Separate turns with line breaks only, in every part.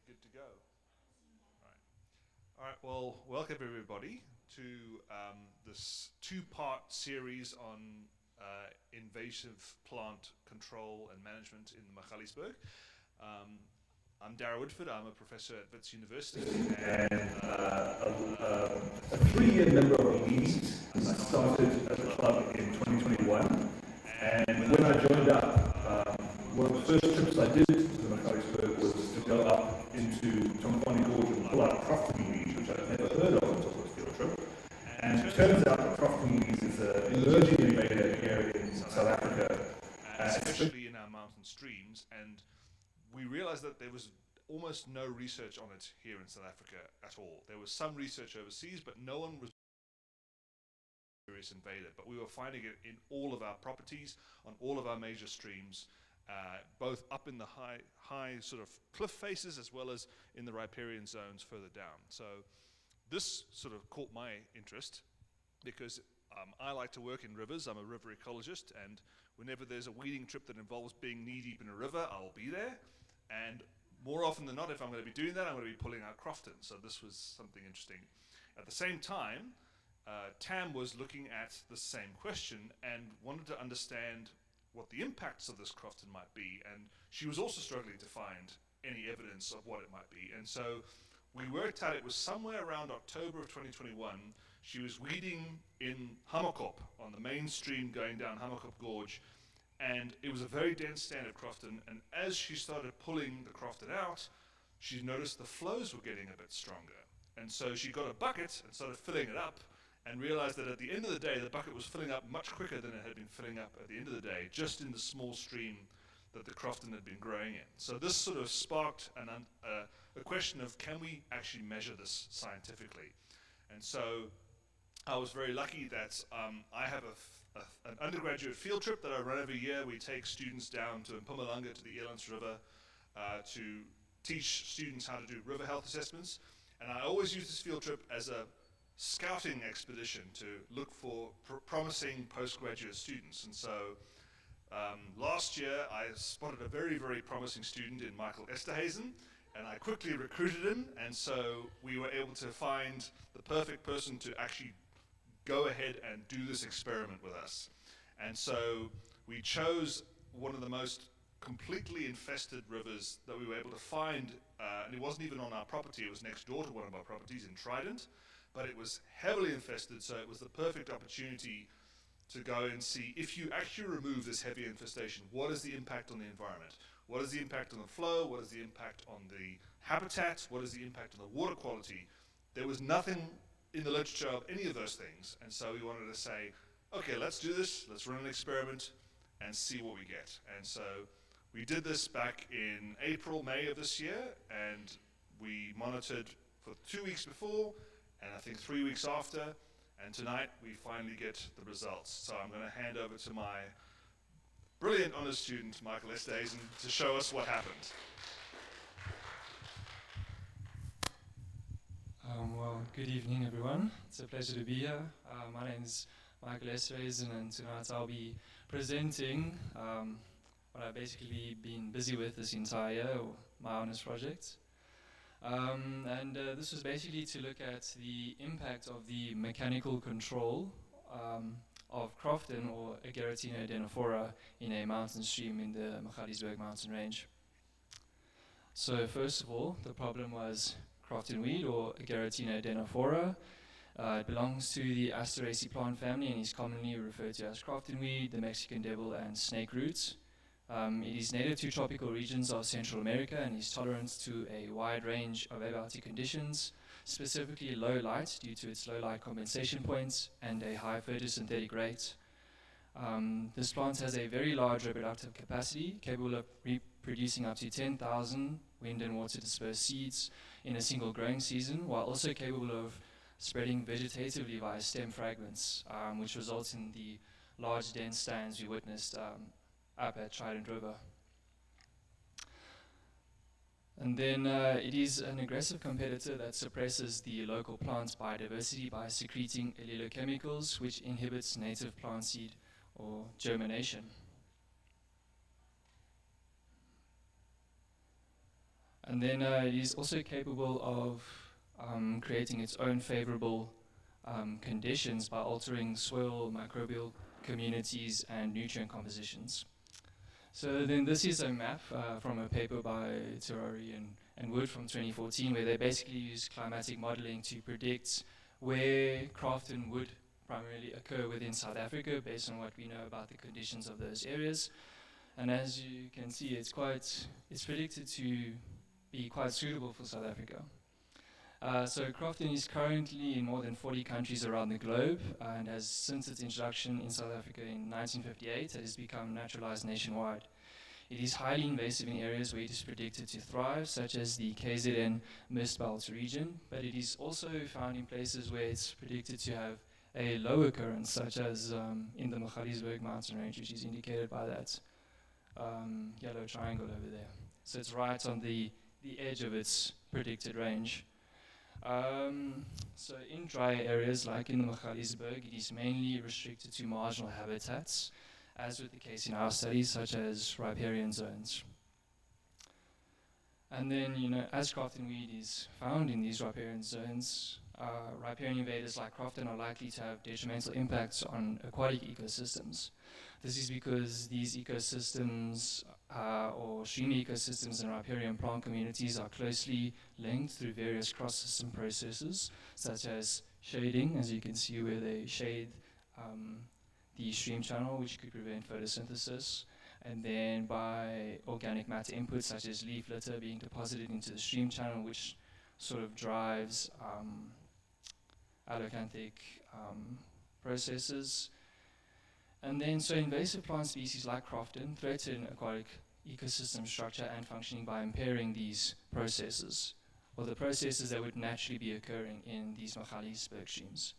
Good to go. All right. Well, welcome everybody to this two-part series on invasive plant control and management in Magaliesberg. I'm Darragh Woodford. I'm a professor at Wits University and a 3-year member of IAPs. I started at the club in 2021, and when I joined up, one of the first trips I did to the Magaliesberg was to go up into Tomphani Gorge and pull out Crofton, which I'd never heard of until this field trip. And it turns out that Crofton is an emerging invaded area in South Africa, especially in our mountain streams. And we realized that there was almost no research on it here in South Africa at all. There was some research overseas, but no one was serious invader. But we were finding it in all of our properties, on all of our major streams, both up in the high sort of cliff faces as well as in the riparian zones further down. So this sort of caught my interest because I like to work in rivers. I'm a river ecologist, and whenever there's a weeding trip that involves being knee-deep in a river, I'll be there. And more often than not, if I'm going to be doing that, I'm going to be pulling out Crofton. So this was something interesting. At the same time, Tam was looking at the same question and wanted to understand what the impacts of this Crofton might be, and she was also struggling to find any evidence of what it might be. And so we worked out it was somewhere around October of 2021. She was weeding in Hammerkop on the main stream going down Hammerkop Gorge, and it was a very dense stand of Crofton, and as she started pulling the Crofton out, she noticed the flows were getting a bit stronger. And so she got a bucket and started filling it up, and realized that at the end of the day, the bucket was filling up much quicker than it had been filling up at the end of the day, just in the small stream that the Crofton had been growing in. So this sort of sparked a question of, can we actually measure this scientifically? And so I was very lucky that I have an undergraduate field trip that I run every year. We take students down to Mpumalanga to the Elands River to teach students how to do river health assessments. And I always use this field trip as a scouting expedition to look for promising postgraduate students. And so last year I spotted a very, very promising student in Michael Esterhuizen, and I quickly recruited him, and so we were able to find the perfect person to actually go ahead and do this experiment with us. And so we chose one of the most completely infested rivers that we were able to find, and it wasn't even on our property, it was next door to one of our properties in Trident. But it was heavily infested, so it was the perfect opportunity to go and see, if you actually remove this heavy infestation, what is the impact on the environment? What is the impact on the flow? What is the impact on the habitat? What is the impact on the water quality? There was nothing in the literature of any of those things, and so we wanted to say, okay, let's do this, let's run an experiment and see what we get. And so we did this back in April, May of this year, and we monitored for 2 weeks before, and I think 3 weeks after, and tonight we finally get the results. So I'm going to hand over to my brilliant honours student, Michael Esterhuizen, to show us what happened.
Well, good evening, everyone. It's a pleasure to be here. My name is Michael Esterhuizen, and tonight I'll be presenting what I've basically been busy with this entire year, or my honours project. This was basically to look at the impact of the mechanical control of Crofton, or Ageratina adenifora, in a mountain stream in the Magaliesberg mountain range. So first of all, the problem was Crofton weed, or Ageratina adenifora. It belongs to the Asteraceae plant family and is commonly referred to as Crofton weed, the Mexican devil, and snake roots. It is native to tropical regions of Central America and is tolerant to a wide range of abiotic conditions, specifically low light due to its low light compensation points and a high photosynthetic rate. This plant has a very large reproductive capacity, capable of reproducing up to 10,000 wind and water dispersed seeds in a single growing season, while also capable of spreading vegetatively via stem fragments, which results in the large dense stands we witnessed up at Trident River. And then it is an aggressive competitor that suppresses the local plant's biodiversity by secreting allelochemicals, which inhibits native plant seed or germination. And then it is also capable of creating its own favorable conditions by altering soil microbial communities and nutrient compositions. So then this is a map from a paper by Terrari and Wood from 2014, where they basically use climatic modeling to predict where Crofton would primarily occur within South Africa based on what we know about the conditions of those areas. And as you can see, it's predicted to be quite suitable for South Africa. So Crofton is currently in more than 40 countries around the globe, and has, since its introduction in South Africa in 1958, it has become naturalized nationwide. It is highly invasive in areas where it is predicted to thrive, such as the KZN mist belt region, but it is also found in places where it's predicted to have a low occurrence, such as in the Magaliesberg mountain range, which is indicated by that yellow triangle over there. So it's right on the edge of its predicted range. So in dry areas like in the Magaliesberg, it is mainly restricted to marginal habitats, as with the case in our studies, such as riparian zones. And then, as Crofton weed is found in these riparian zones, riparian invaders like Crofton are likely to have detrimental impacts on aquatic ecosystems. This is because these ecosystems, or stream ecosystems and riparian plant communities, are closely linked through various cross-system processes, such as shading, as you can see where they shade the stream channel, which could prevent photosynthesis, and then by organic matter inputs, such as leaf litter being deposited into the stream channel, which sort of drives allocanthic processes. And then, so invasive plant species like Crofton threaten aquatic ecosystem structure and functioning by impairing these processes, or the processes that would naturally be occurring in these Magaliesberg streams.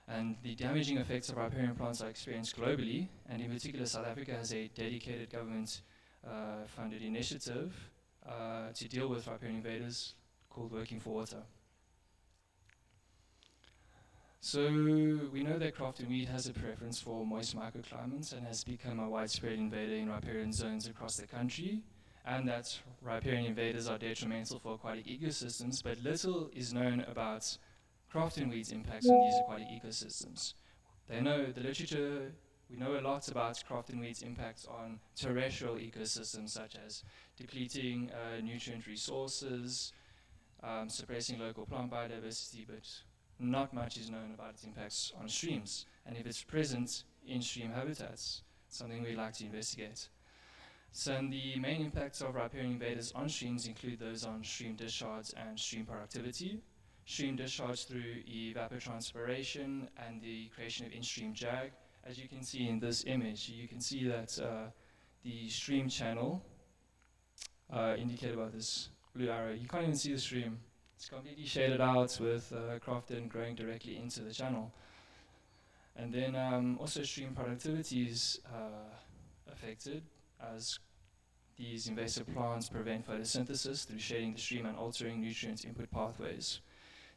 And the damaging effects of riparian plants are experienced globally, and in particular South Africa has a dedicated government funded initiative to deal with riparian invaders called Working for Water. So we know that Crofton weed has a preference for moist microclimates and has become a widespread invader in riparian zones across the country, and that riparian invaders are detrimental for aquatic ecosystems, but little is known about Crofton weed's impacts on these aquatic ecosystems. The literature, we know a lot about Crofton weed's impacts on terrestrial ecosystems, such as depleting nutrient resources, suppressing local plant biodiversity, but not much is known about its impacts on streams, and if it's present in stream habitats, something we like to investigate. So the main impacts of riparian invaders on streams include those on stream discharge and stream productivity. Stream discharge through evapotranspiration and the creation of in-stream jag. As you can see in this image, you can see that the stream channel, indicated by this blue arrow, you can't even see the stream. It's completely shaded out with Crofton growing directly into the channel. And then also stream productivity is affected, as these invasive plants prevent photosynthesis through shading the stream and altering nutrient input pathways.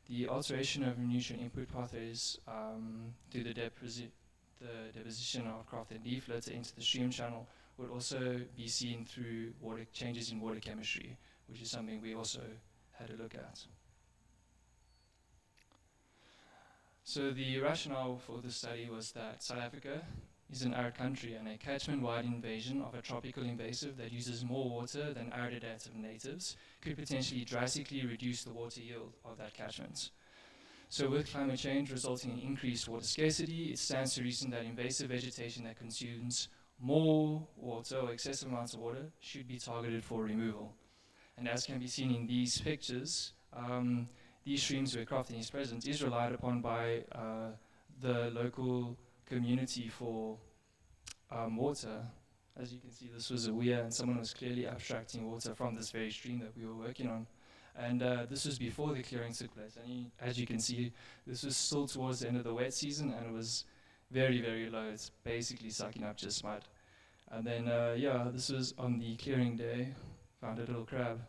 The alteration of nutrient input pathways through the deposition of Crofton leaf litter into the stream channel would also be seen through changes in water chemistry, which is something we also had a look at. So the rationale for this study was that South Africa is an arid country, and a catchment-wide invasion of a tropical invasive that uses more water than arid adaptive natives could potentially drastically reduce the water yield of that catchment. So with climate change resulting in increased water scarcity, it stands to reason that invasive vegetation that consumes more water or excessive amounts of water should be targeted for removal. And as can be seen in these pictures, these streams where Crofton is present is relied upon by the local community for water. As you can see, this was a weir, and someone was clearly abstracting water from this very stream that we were working on. And this was before the clearing took place. And as you can see, this was still towards the end of the wet season, and it was very, very low. It's basically sucking up just mud. And then, this was on the clearing day. Found a little crab.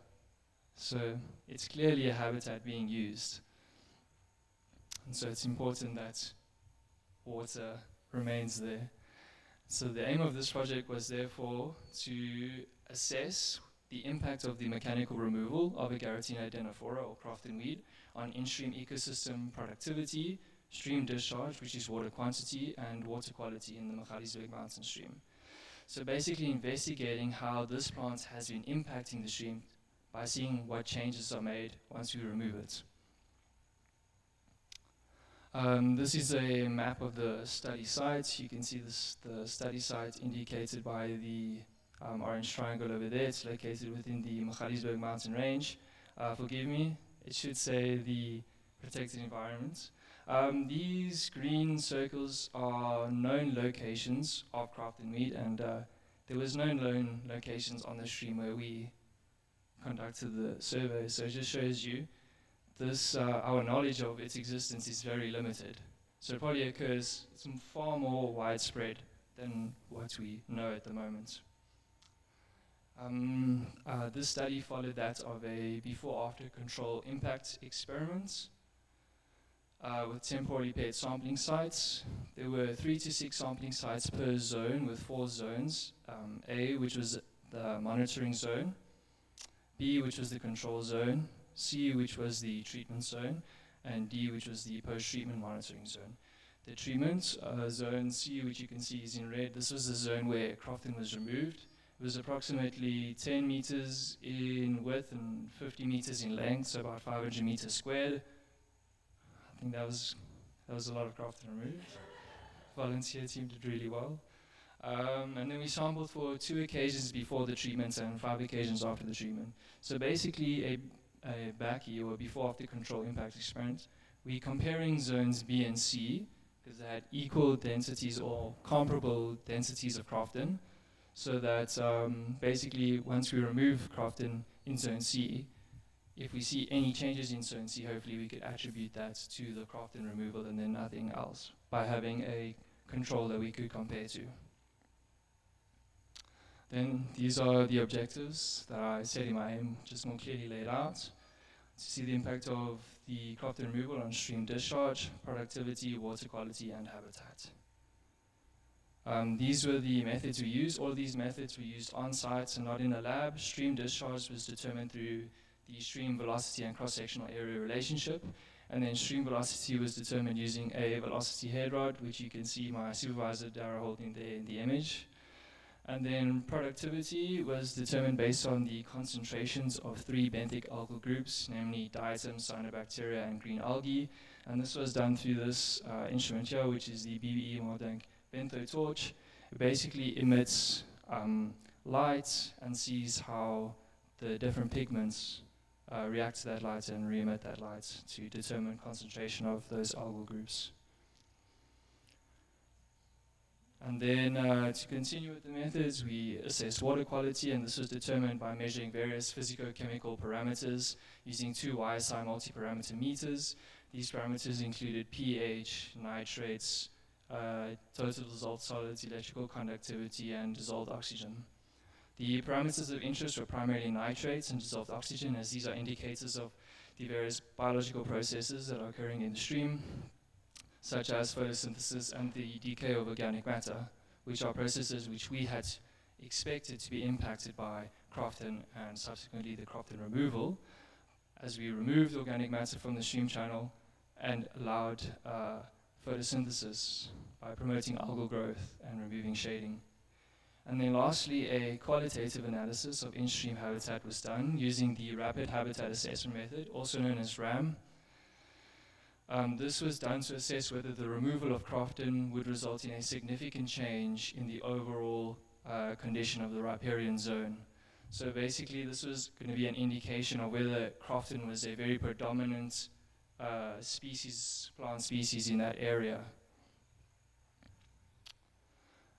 So it's clearly a habitat being used. And so it's important that water remains there. So the aim of this project was therefore to assess the impact of the mechanical removal of Agaritina adenifora or Crofton weed on in-stream ecosystem productivity, stream discharge, which is water quantity, and water quality in the Magaliesberg mountain stream. So basically investigating how this plant has been impacting the stream by seeing what changes are made once we remove it. This is a map of the study site. You can see the study site indicated by the orange triangle over there. It's located within the Magaliesberg mountain range. Forgive me, it should say the protected environment. These green circles are known locations of Crofton weed, and there was no known locations on the stream where we conducted the survey. So it just shows you this, our knowledge of its existence is very limited. So it probably occurs far more widespread than what we know at the moment. This study followed that of a before-after control impact experiment with temporally paired sampling sites. There were 3 to 6 sampling sites per zone with 4 zones. A, which was the monitoring zone, B, which was the control zone, C, which was the treatment zone, and D, which was the post-treatment monitoring zone. The treatment zone C, which you can see is in red, this was the zone where Crofton was removed. It was approximately 10 meters in width and 50 meters in length, so about 500 meters squared. I think that was a lot of Crofton removed. Volunteer team did really well. And then we sampled for 2 occasions before the treatment and 5 occasions after the treatment. So basically a BACI, or before-after control impact experiment. We're comparing zones B and C because they had equal densities or comparable densities of Crofton, so that basically once we remove Crofton in zone C, if we see any changes in zone C, hopefully we could attribute that to the Crofton removal and then nothing else by having a control that we could compare to. Then these are the objectives that I said in my aim, just more clearly laid out. To see the impact of the Crofton removal on stream discharge, productivity, water quality, and habitat. These were the methods we used. All of these methods were used on site and not in a lab. Stream discharge was determined through the stream velocity and cross-sectional area relationship. And then stream velocity was determined using a velocity head rod, which you can see my supervisor Dara holding there in the image. And then productivity was determined based on the concentrations of 3 benthic algal groups, namely diatom, cyanobacteria, and green algae. And this was done through this instrument here, which is the BBE Mordank bentho torch. It basically emits light and sees how the different pigments react to that light and re-emit that light to determine concentration of those algal groups. And then to continue with the methods, we assessed water quality, and this was determined by measuring various physicochemical parameters using 2 YSI multi-parameter meters. These parameters included pH, nitrates, total dissolved solids, electrical conductivity, and dissolved oxygen. The parameters of interest were primarily nitrates and dissolved oxygen, as these are indicators of the various biological processes that are occurring in the stream, such as photosynthesis and the decay of organic matter, which are processes which we had expected to be impacted by Crofton and subsequently the Crofton removal, as we removed organic matter from the stream channel and allowed photosynthesis by promoting algal growth and removing shading. And then lastly, a qualitative analysis of in-stream habitat was done using the Rapid Habitat Assessment Method, also known as RAM. This was done to assess whether the removal of Crofton would result in a significant change in the overall condition of the riparian zone. So basically this was going to be an indication of whether Crofton was a very predominant plant species in that area.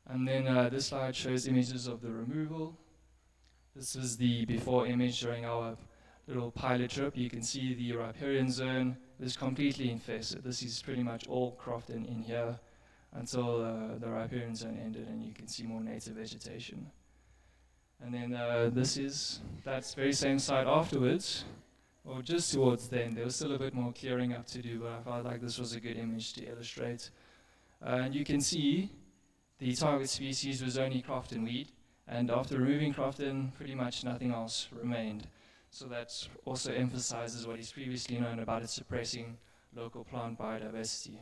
And then this slide shows images of the removal. This is the before image during our little pilot trip. You can see the riparian zone is completely infested. This is pretty much all Crofton in here until the riparian zone ended, and you can see more native vegetation. And then that's very same site afterwards, or just towards the end. There was still a bit more clearing up to do, but I felt like this was a good image to illustrate. And you can see the target species was only Crofton weed, And after removing Crofton, pretty much nothing else remained. So that also emphasizes what is previously known about it suppressing local plant biodiversity.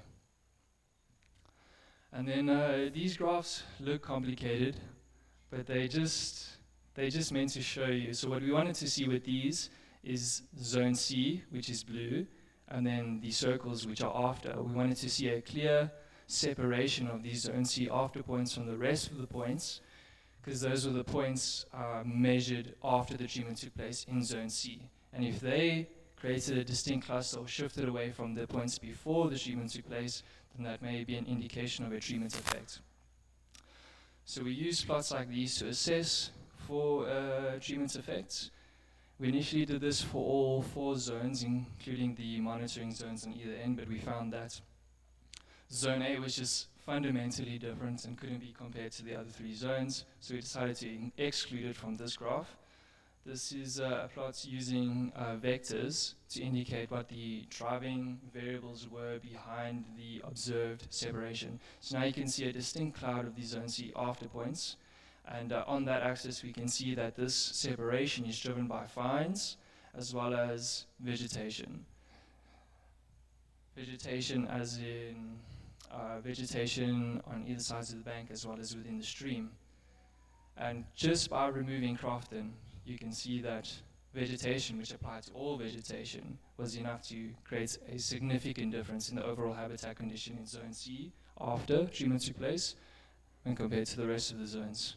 And then these graphs look complicated, but they just meant to show you. So what we wanted to see with these is zone C, which is blue, and then the circles, which are after. We wanted to see a clear separation of these zone C after points from the rest of the points, because those were the points measured after the treatment took place in zone C. And if they created a distinct cluster or shifted away from the points before the treatment took place, then that may be an indication of a treatment effect. So we use plots like these to assess for treatment effects. We initially did this for all 4 zones, including the monitoring zones on either end, but we found that zone A was just fundamentally different and couldn't be compared to the other 3 zones, so we decided to exclude it from this graph. This is a plot using vectors to indicate what the driving variables were behind the observed separation. So now you can see a distinct cloud of the zone C after points, and on that axis we can see that this separation is driven by fines as well as vegetation. Vegetation as in vegetation on either sides of the bank as well as within the stream. And just by removing Crofton, you can see that vegetation, which applied to all vegetation, was enough to create a significant difference in the overall habitat condition in zone C after treatment took place when compared to the rest of the zones.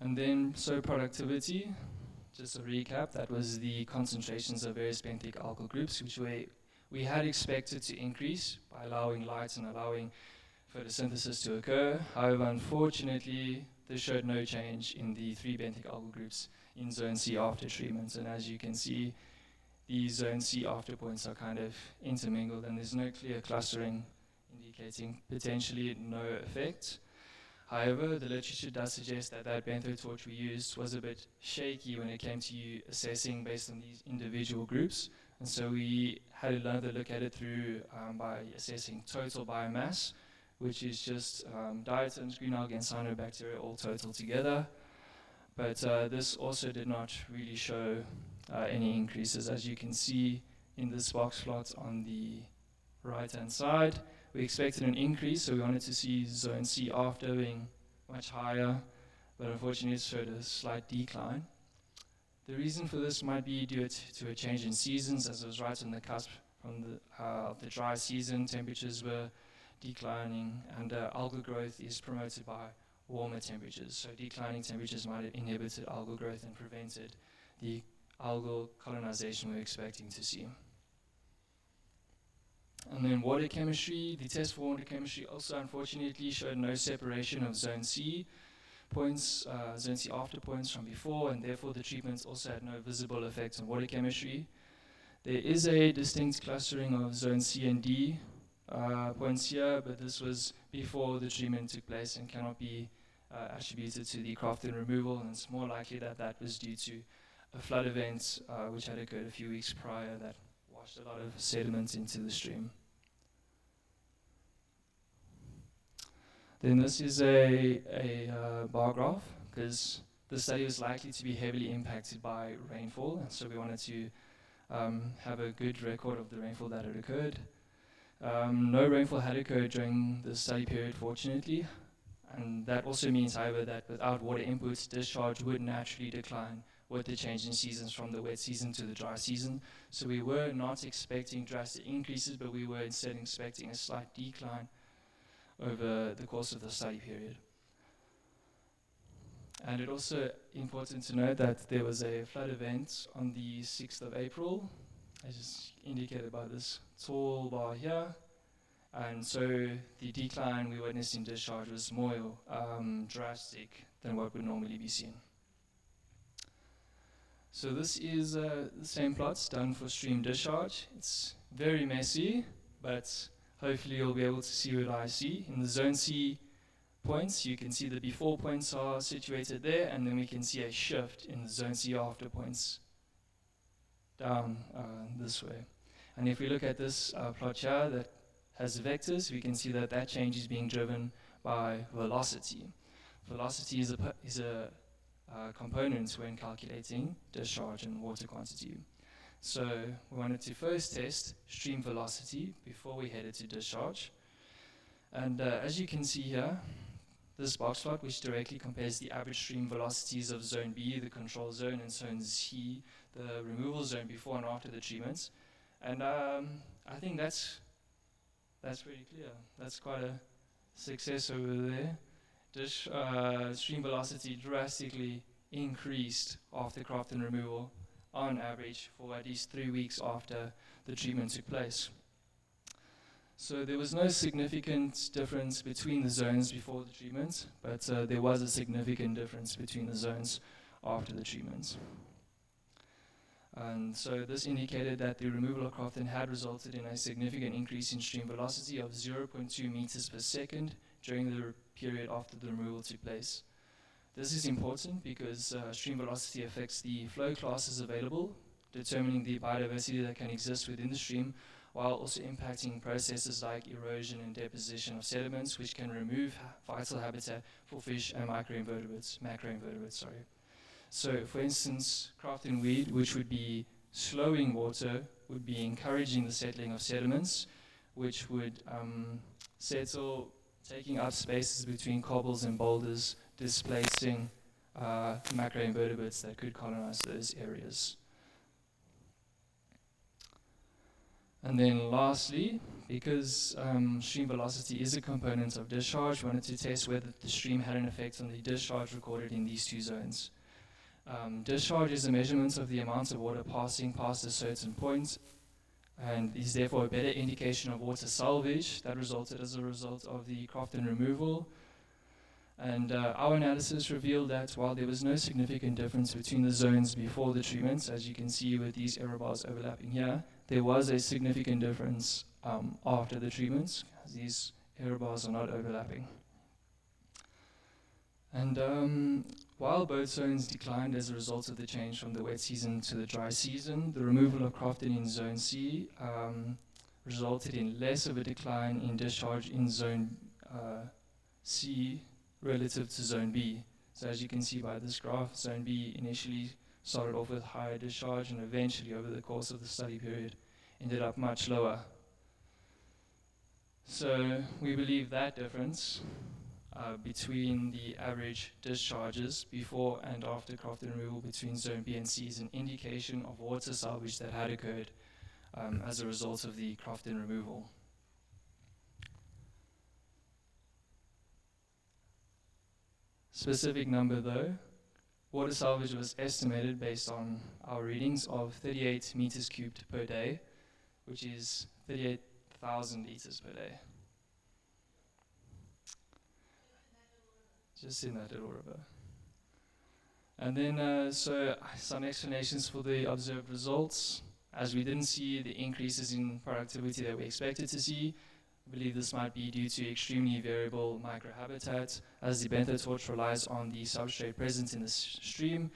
And then soil productivity, just a recap, that was the concentrations of various benthic algal groups, which we had expected to increase by allowing light and allowing photosynthesis to occur. However, unfortunately, this showed no change in the 3 benthic algal groups in zone C after treatment. And as you can see, the zone C after points are kind of intermingled, and there's no clear clustering indicating potentially no effect. However, the literature does suggest that that bentho torch we used was a bit shaky when it came to assessing based on these individual groups. And so we had another look at it through by assessing total biomass, which is just diatoms, green algae, and cyanobacteria all total together. But this also did not really show any increases. As you can see in this box plot on the right-hand side, we expected an increase, so we wanted to see zone C after being much higher, but unfortunately it showed a slight decline. The reason for this might be due to a change in seasons, as it was right on the cusp from the dry season. Temperatures were declining, and algal growth is promoted by warmer temperatures. So declining temperatures might have inhibited algal growth and prevented the algal colonization we're expecting to see. And then water chemistry, the test for water chemistry also unfortunately showed no separation of zone C points, zone C after points from before, and therefore the treatments also had no visible effect on water chemistry. There is a distinct clustering of zone C and D points here, but this was before the treatment took place and cannot be attributed to the Crofton removal, and it's more likely that that was due to a flood event which had occurred a few weeks prior that washed a lot of sediment into the stream. Then this is a bar graph, because the study was likely to be heavily impacted by rainfall, and so we wanted to have a good record of the rainfall that had occurred. No rainfall had occurred during the study period, fortunately, and that also means, however, that without water inputs, discharge would naturally decline with the change in seasons from the wet season to the dry season. So we were not expecting drastic increases, but we were instead expecting a slight decline over the course of the study period. And it's also important to note that there was a flood event on the 6th of April, as is indicated by this tall bar here. And so the decline we witnessed in discharge was more drastic than what would normally be seen. So this is the same plots done for stream discharge. It's very messy, but hopefully you'll be able to see what I see. In the zone C points, you can see the before points are situated there, and then we can see a shift in the zone C after points down this way. And if we look at this plot here, that as vectors, we can see that that change is being driven by velocity. Velocity is a component when calculating discharge and water quantity. So we wanted to first test stream velocity before we headed to discharge. And as you can see here, this box plot, which directly compares the average stream velocities of zone B, the control zone, and zone C, the removal zone, before and after the treatments. And I think that's pretty clear. That's quite a success over there. Stream velocity drastically increased after Crofton removal on average for at least 3 weeks after the treatment took place. So there was no significant difference between the zones before the treatment, but there was a significant difference between the zones after the treatment. And so this indicated that the removal of Crofton had resulted in a significant increase in stream velocity of 0.2 meters per second during the period after the removal took place. This is important because stream velocity affects the flow classes available, determining the biodiversity that can exist within the stream, while also impacting processes like erosion and deposition of sediments, which can remove vital habitat for fish and macroinvertebrates. So, for instance, Crofton weed, which would be slowing water, would be encouraging the settling of sediments, which would settle, taking up spaces between cobbles and boulders, displacing macroinvertebrates that could colonize those areas. And then lastly, because stream velocity is a component of discharge, we wanted to test whether the stream had an effect on the discharge recorded in these two zones. Discharge is a measurement of the amount of water passing past a certain point, and is therefore a better indication of water salvage that resulted as a result of the Crofton removal. And our analysis revealed that while there was no significant difference between the zones before the treatments, as you can see with these error bars overlapping here, there was a significant difference after the treatments, as these error bars are not overlapping. And while both zones declined as a result of the change from the wet season to the dry season, the removal of Crofton in Zone C resulted in less of a decline in discharge in Zone C relative to Zone B. So as you can see by this graph, Zone B initially started off with higher discharge and eventually over the course of the study period ended up much lower. So we believe that difference between the average discharges before and after Crofton removal between Zone B and C is an indication of water salvage that had occurred as a result of the Crofton removal. Specific number though, water salvage was estimated based on our readings of 38 meters cubed per day, which is 38,000 liters per day. Just in that little river. And then, so some explanations for the observed results. As we didn't see the increases in productivity that we expected to see, I believe this might be due to extremely variable microhabitat, as the benthic torch relies on the substrate present in the stream,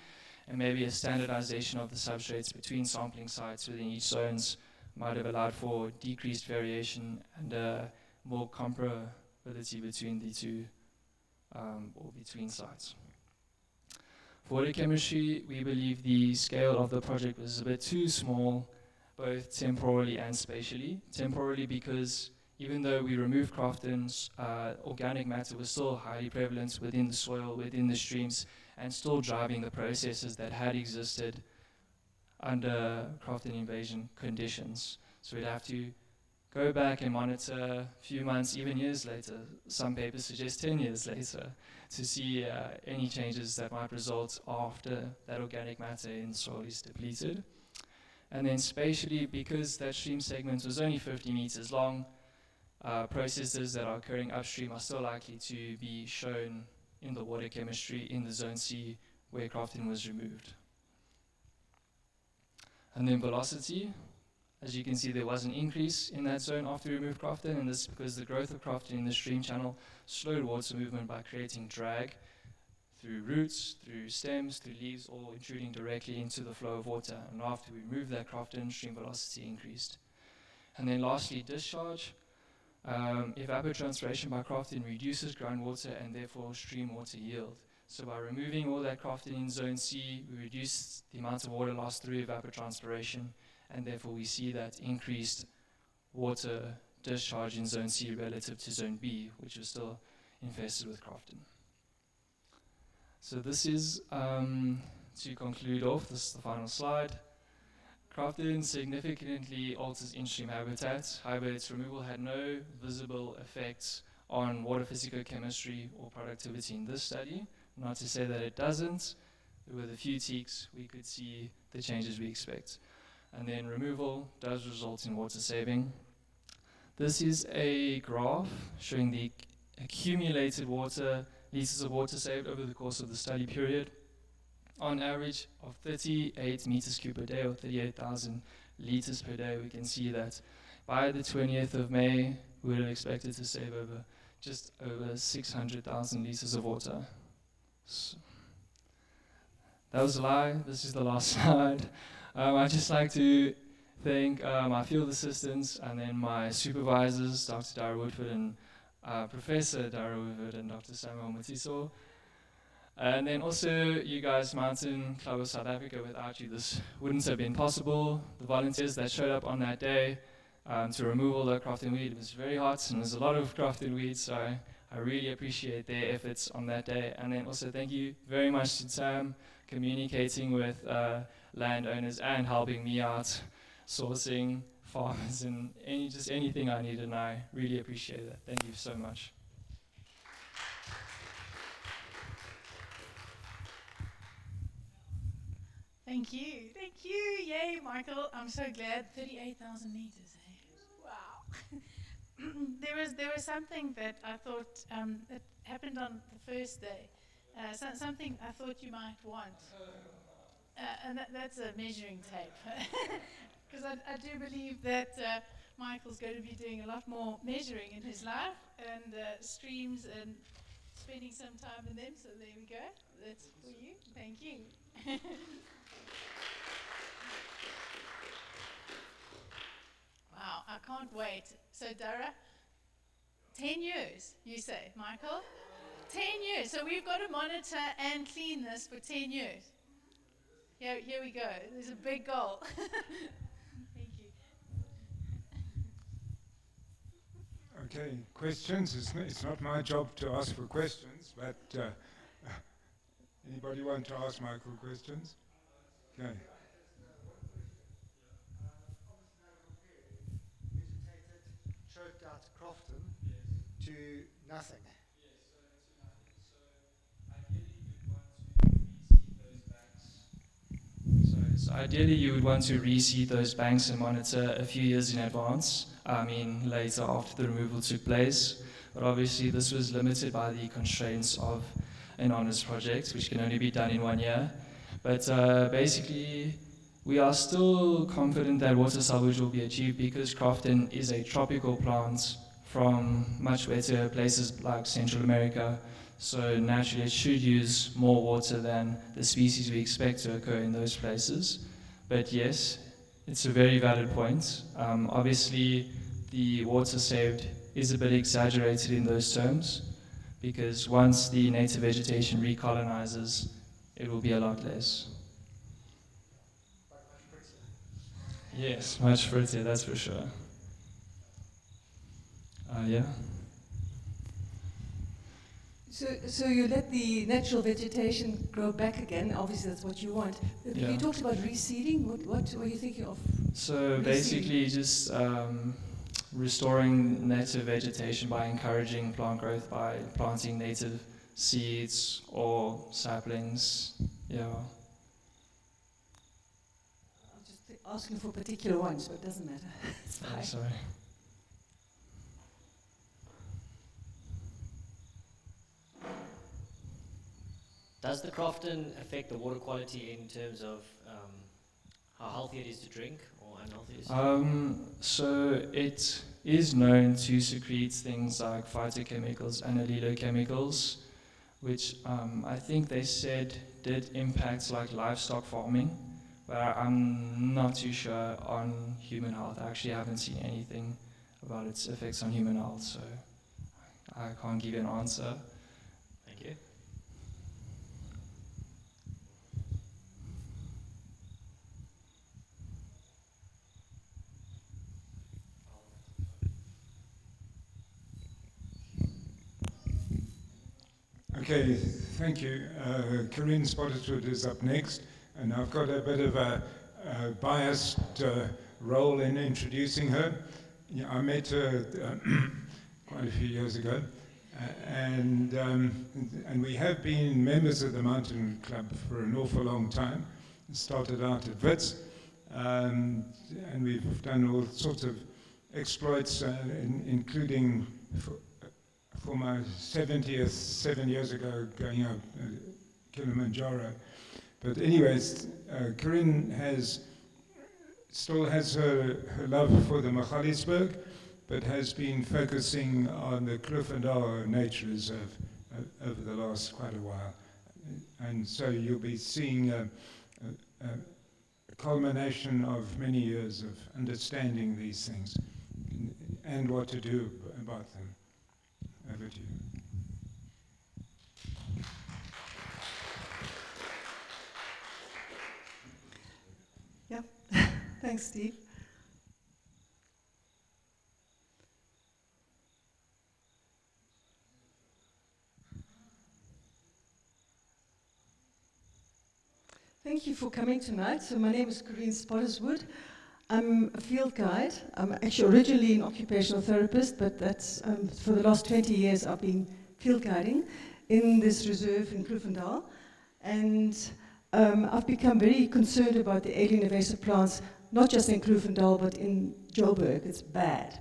and maybe a standardization of the substrates between sampling sites within each zones might have allowed for decreased variation and more comparability between the two or between sites. For water chemistry, we believe the scale of the project was a bit too small, both temporally and spatially. Temporally because even though we removed Crofton's, organic matter was still highly prevalent within the soil, within the streams, and still driving the processes that had existed under Crofton invasion conditions. So we'd have to go back and monitor a few months, even years later. Some papers suggest 10 years later to see any changes that might result after that organic matter in soil is depleted. And then spatially, because that stream segment was only 50 meters long, processes that are occurring upstream are still likely to be shown in the water chemistry in the Zone C where Crofton was removed. And then velocity. As you can see, there was an increase in that zone after we removed Crofton, and this is because the growth of Crofton in the stream channel slowed water movement by creating drag through roots, through stems, through leaves, all intruding directly into the flow of water. And after we removed that Crofton, stream velocity increased. And then lastly, discharge. Evapotranspiration by Crofton reduces groundwater and therefore stream water yield. So by removing all that Crofton in Zone C, we reduce the amount of water lost through evapotranspiration, and therefore we see that increased water discharge in Zone C relative to Zone B, which is still infested with Crofton. So this is, to conclude off, this is the final slide. Crofton significantly alters in-stream habitats. However, its removal had no visible effects on water physicochemistry or productivity in this study. Not to say that it doesn't. With a few tweaks, we could see the changes we expect. And then removal does result in water saving. This is a graph showing the accumulated water, liters of water saved over the course of the study period. On average of 38 meters cubed per day, or 38,000 liters per day, we can see that by the 20th of May, we would have expected to save just over 600,000 liters of water. So that was a lie. This is the last slide. I'd just like to thank my field assistants and then my supervisors, Dr. Dara Woodford and Professor Dara Woodford and Dr. Samuel Matiso. And then also you guys, Mountain Club of South Africa. Without you, this wouldn't have been possible. The volunteers that showed up on that day to remove all the Crofton weed. It was very hot and there's a lot of Crofton weed, so I really appreciate their efforts on that day. And then also thank you very much to Tam, communicating with landowners and helping me out, sourcing farmers and just anything I need, and I really appreciate that. Thank you so much.
Thank you. Thank you. Yay, Michael. I'm so glad. 38,000 liters. Eh? Wow. there was something that I thought that happened on the first day. Something I thought you might want. And that's a measuring tape. Because I do believe that Michael's going to be doing a lot more measuring in his life and streams and spending some time in them. So there we go. That's for you. Thank you. Wow, I can't wait. So Dara, 10 years, you say, Michael? 10 years. So we've got to monitor and clean this for 10 years. Here we go. There's a big goal. Thank you.
Okay, questions? It's not my job to ask for questions, but anybody want to ask Michael questions? Okay.
Choked out Crofton to nothing.
So ideally you would want to reseed those banks and monitor a few years in advance, later after the removal took place. But obviously this was limited by the constraints of an honours project, which can only be done in 1 year. But basically, we are still confident that water salvage will be achieved because Crofton is a tropical plant from much wetter places like Central America. So naturally it should use more water than the species we expect to occur in those places. But yes, it's a very valid point. Obviously, the water saved is a bit exaggerated in those terms because once the native vegetation recolonizes, it will be a lot less.
But much prettier.
Yes, much prettier, that's for sure. Yeah.
So you let the natural vegetation grow back again. Obviously, that's what you want.
Yeah.
You talked about reseeding. What were you thinking of?
So basically, just restoring native vegetation by encouraging plant growth by planting native seeds or saplings. Yeah.
I was just asking for particular ones, but it doesn't matter. It's fine.
Sorry.
Does the Crofton affect the water quality in terms of how healthy it is to drink or unhealthy it is to drink?
So it is known to secrete things like phytochemicals and allelochemicals, which I think they said did impact like livestock farming, but I'm not too sure on human health. I actually haven't seen anything about its effects on human health, so I can't give you an answer.
Thank you.
Okay, thank you. Karin Spottiswoode is up next, and I've got a bit of a biased role in introducing her. Yeah, I met her quite a few years ago, and we have been members of the mountain club for an awful long time. Started out at Wits, and we've done all sorts of exploits, including for my 70th, 7 years ago, going up Kilimanjaro. But anyways, Karin still has her love for the Magaliesberg, but has been focusing on the Kloofendal Nature Reserve over the last quite a while. And so you'll be seeing a culmination of many years of understanding these things and what to do about them. Over to you.
Yeah, thanks, Steve. Thank you for coming tonight. So my name is Karin Spottiswoode. I'm a field guide. I'm actually originally an occupational therapist, but that's for the last 20 years I've been field guiding in this reserve in Kloofendal. And I've become very concerned about the alien invasive plants, not just in Kloofendal, but in Joburg. It's bad.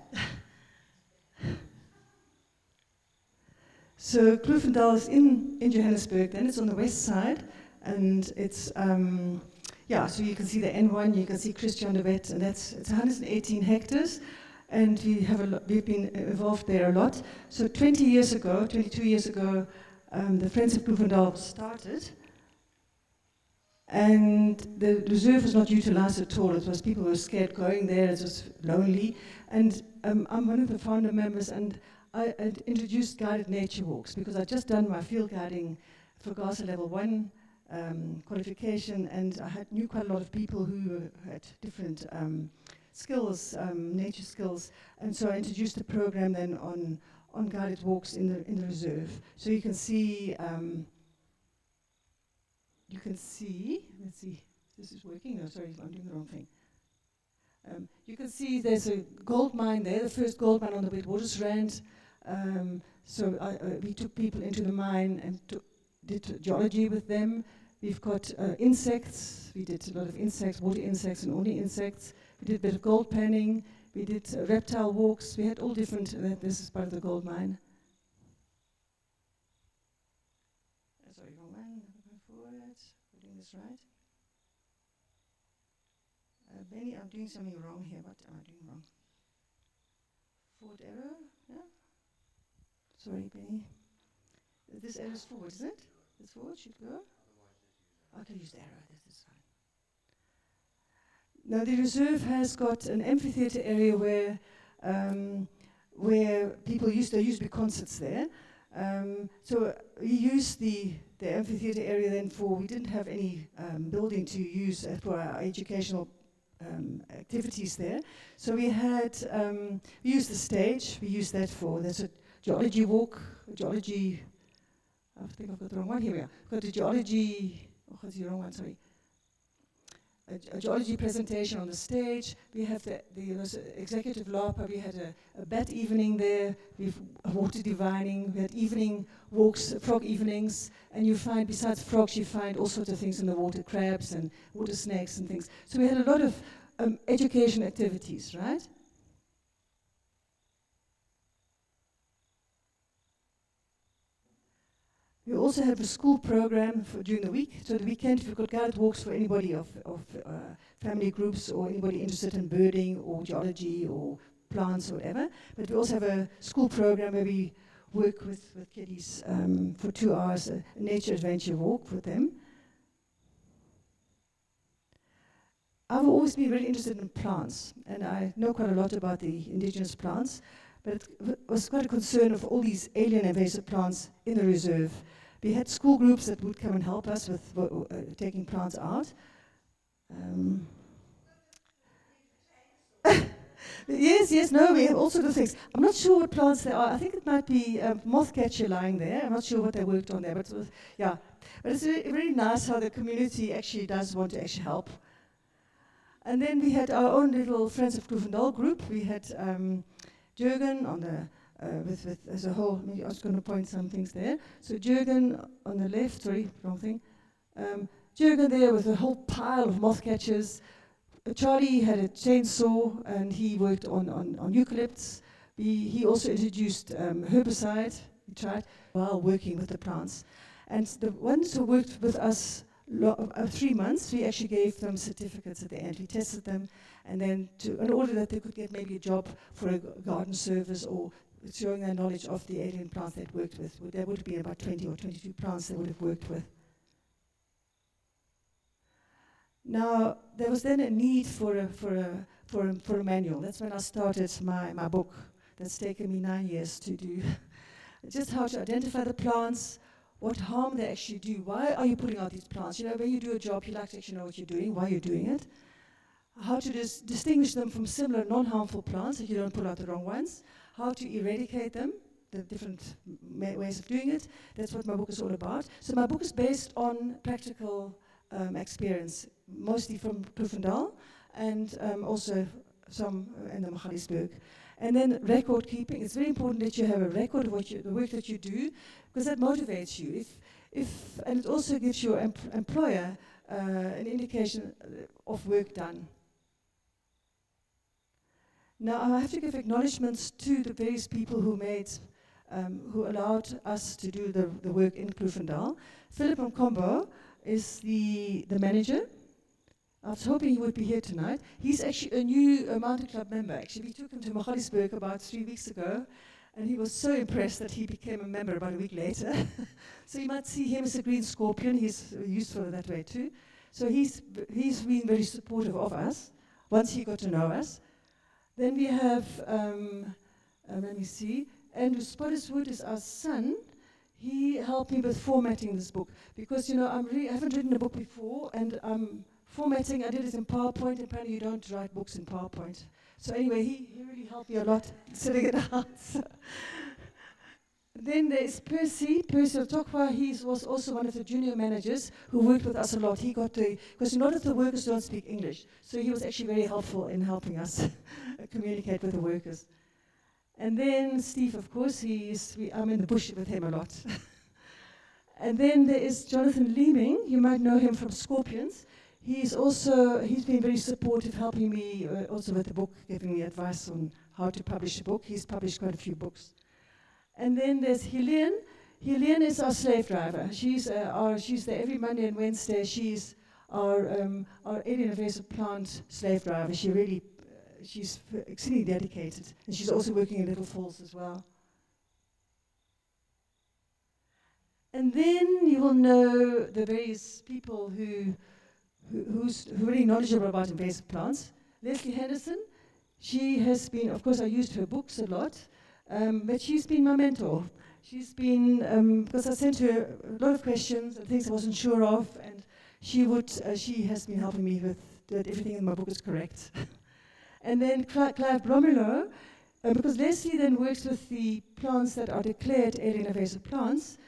So Kloofendal is in Johannesburg, then it's on the west side, and it's yeah, so you can see the N1, you can see Christian de Wet, and it's 118 hectares, and we've been involved there a lot. So 22 years ago, the Friends of Kloofendal started, and the reserve was not utilized at all. It was people were scared going there, it was lonely, and I'm one of the founder members, and I introduced guided nature walks, because I'd just done my field guiding for GASA level 1, qualification, and I knew quite a lot of people who had different skills, nature skills, and so I introduced a program then on guided walks in the reserve. So you can see, let's see, this is working. No, sorry, I'm doing the wrong thing. You can see there's a gold mine there, the first gold mine on the Witwatersrand. So we took people into the mine and did geology with them. We've got insects. We did a lot of insects, water insects and only insects. We did a bit of gold panning. We did reptile walks. We had all different, this is part of the gold mine. Sorry, wrong one. Going forward. We're doing this right. Benny, I'm doing something wrong here. What am I doing wrong? Forward arrow, yeah? Sorry, Benny. This arrow is forward, isn't it? This forward should go. I can use the arrow, this is fine. Now the reserve has got an amphitheatre area where people used to be concerts there. So we used the amphitheatre area then we didn't have any building to use for our educational activities there. So we used the stage, we used that there's a geology walk, I think I've got the wrong one here. I've got the geology, that's the wrong one, sorry. A geology presentation on the stage. We have the executive LARPA. We had a bat evening there. We've water divining. We had evening walks, frog evenings. And you find, besides frogs, you find all sorts of things in the water, crabs and water snakes and things. So we had a lot of education activities, right? We also have a school program during the week. So the weekend, we've got guided walks for anybody of family groups or anybody interested in birding or geology or plants or whatever. But we also have a school program where we work with kiddies for 2 hours, a nature adventure walk with them. I've always been very interested in plants, and I know quite a lot about the indigenous plants, but it was quite a concern of all these alien invasive plants in the reserve. We had school groups that would come and help us with taking plants out. Yes, no, we have all sorts of things. I'm not sure what plants they are. I think it might be moth catcher lying there. I'm not sure what they worked on there, but it was, yeah. But it's really nice how the community actually does want to actually help. And then we had our own little Friends of Kloofendal group. We had Jürgen on the as a whole. Maybe I was going to point some things there. So Jürgen on the left. Sorry, wrong thing. Jürgen there with a whole pile of moth catchers. Charlie had a chainsaw and he worked on eucalypts. He also introduced herbicide, he tried, while working with the plants. And the ones who worked with us 3 months, we actually gave them certificates at the end. We tested them, and then in order that they could get maybe a job for a garden service or showing their knowledge of the alien plants they'd worked with. There would have been about 20 or 22 plants they would have worked with. Now, there was then a need for a manual. That's when I started my book. That's taken me 9 years to do. Just how to identify the plants, what harm they actually do. Why are you putting out these plants? You know, when you do a job, you like to actually know what you're doing, why you're doing it. How to distinguish them from similar non-harmful plants, so you don't pull out the wrong ones. How to eradicate them, the different ways of doing it. That's what my book is all about. So my book is based on practical experience, mostly from Kloofendal and also some in the Magaliesberg. And then record keeping. It's very important that you have a record of the work that you do, because that motivates you. And it also gives your employer an indication of work done. Now I have to give acknowledgements to the various people who allowed us to do the work in Kloofendal. Philip Mkombo is the manager. I was hoping he would be here tonight. He's actually a new mountain club member. Actually, we took him to Magaliesberg about 3 weeks ago, and he was so impressed that he became a member about a week later. So you might see him as a green scorpion. He's useful that way too. So he's been very supportive of us once he got to know us. Then we have, let me see, Karin Spottiswoode is our son. He helped me with formatting this book because, you know, I haven't written a book before, and formatting, I did it in PowerPoint. Apparently you don't write books in PowerPoint. So anyway, he really helped me a lot setting it out. Then there is Percy Otokwa. He was also one of the junior managers who worked with us a lot. He got because a lot of the workers don't speak English, so he was actually very helpful in helping us communicate with the workers. And then Steve, of course, I'm in the bush with him a lot. And then there is Jonathan Leeming. You might know him from Scorpions. He's been very supportive, helping me also with the book, giving me advice on how to publish a book. He's published quite a few books. And then there's Helene. Helene is our slave driver. She's there every Monday and Wednesday. She's our alien invasive plant slave driver. She's extremely dedicated, and she's also working in Little Falls as well. And then you will know the various people who's really knowledgeable about invasive plants. Leslie Henderson, she has been, of course I used her books a lot, but she's been my mentor. She's been, because I sent her a lot of questions and things I wasn't sure of, and she has been helping me with that everything in my book is correct. And then Clive Bromilo, because Leslie then works with the plants that are declared alien invasive plants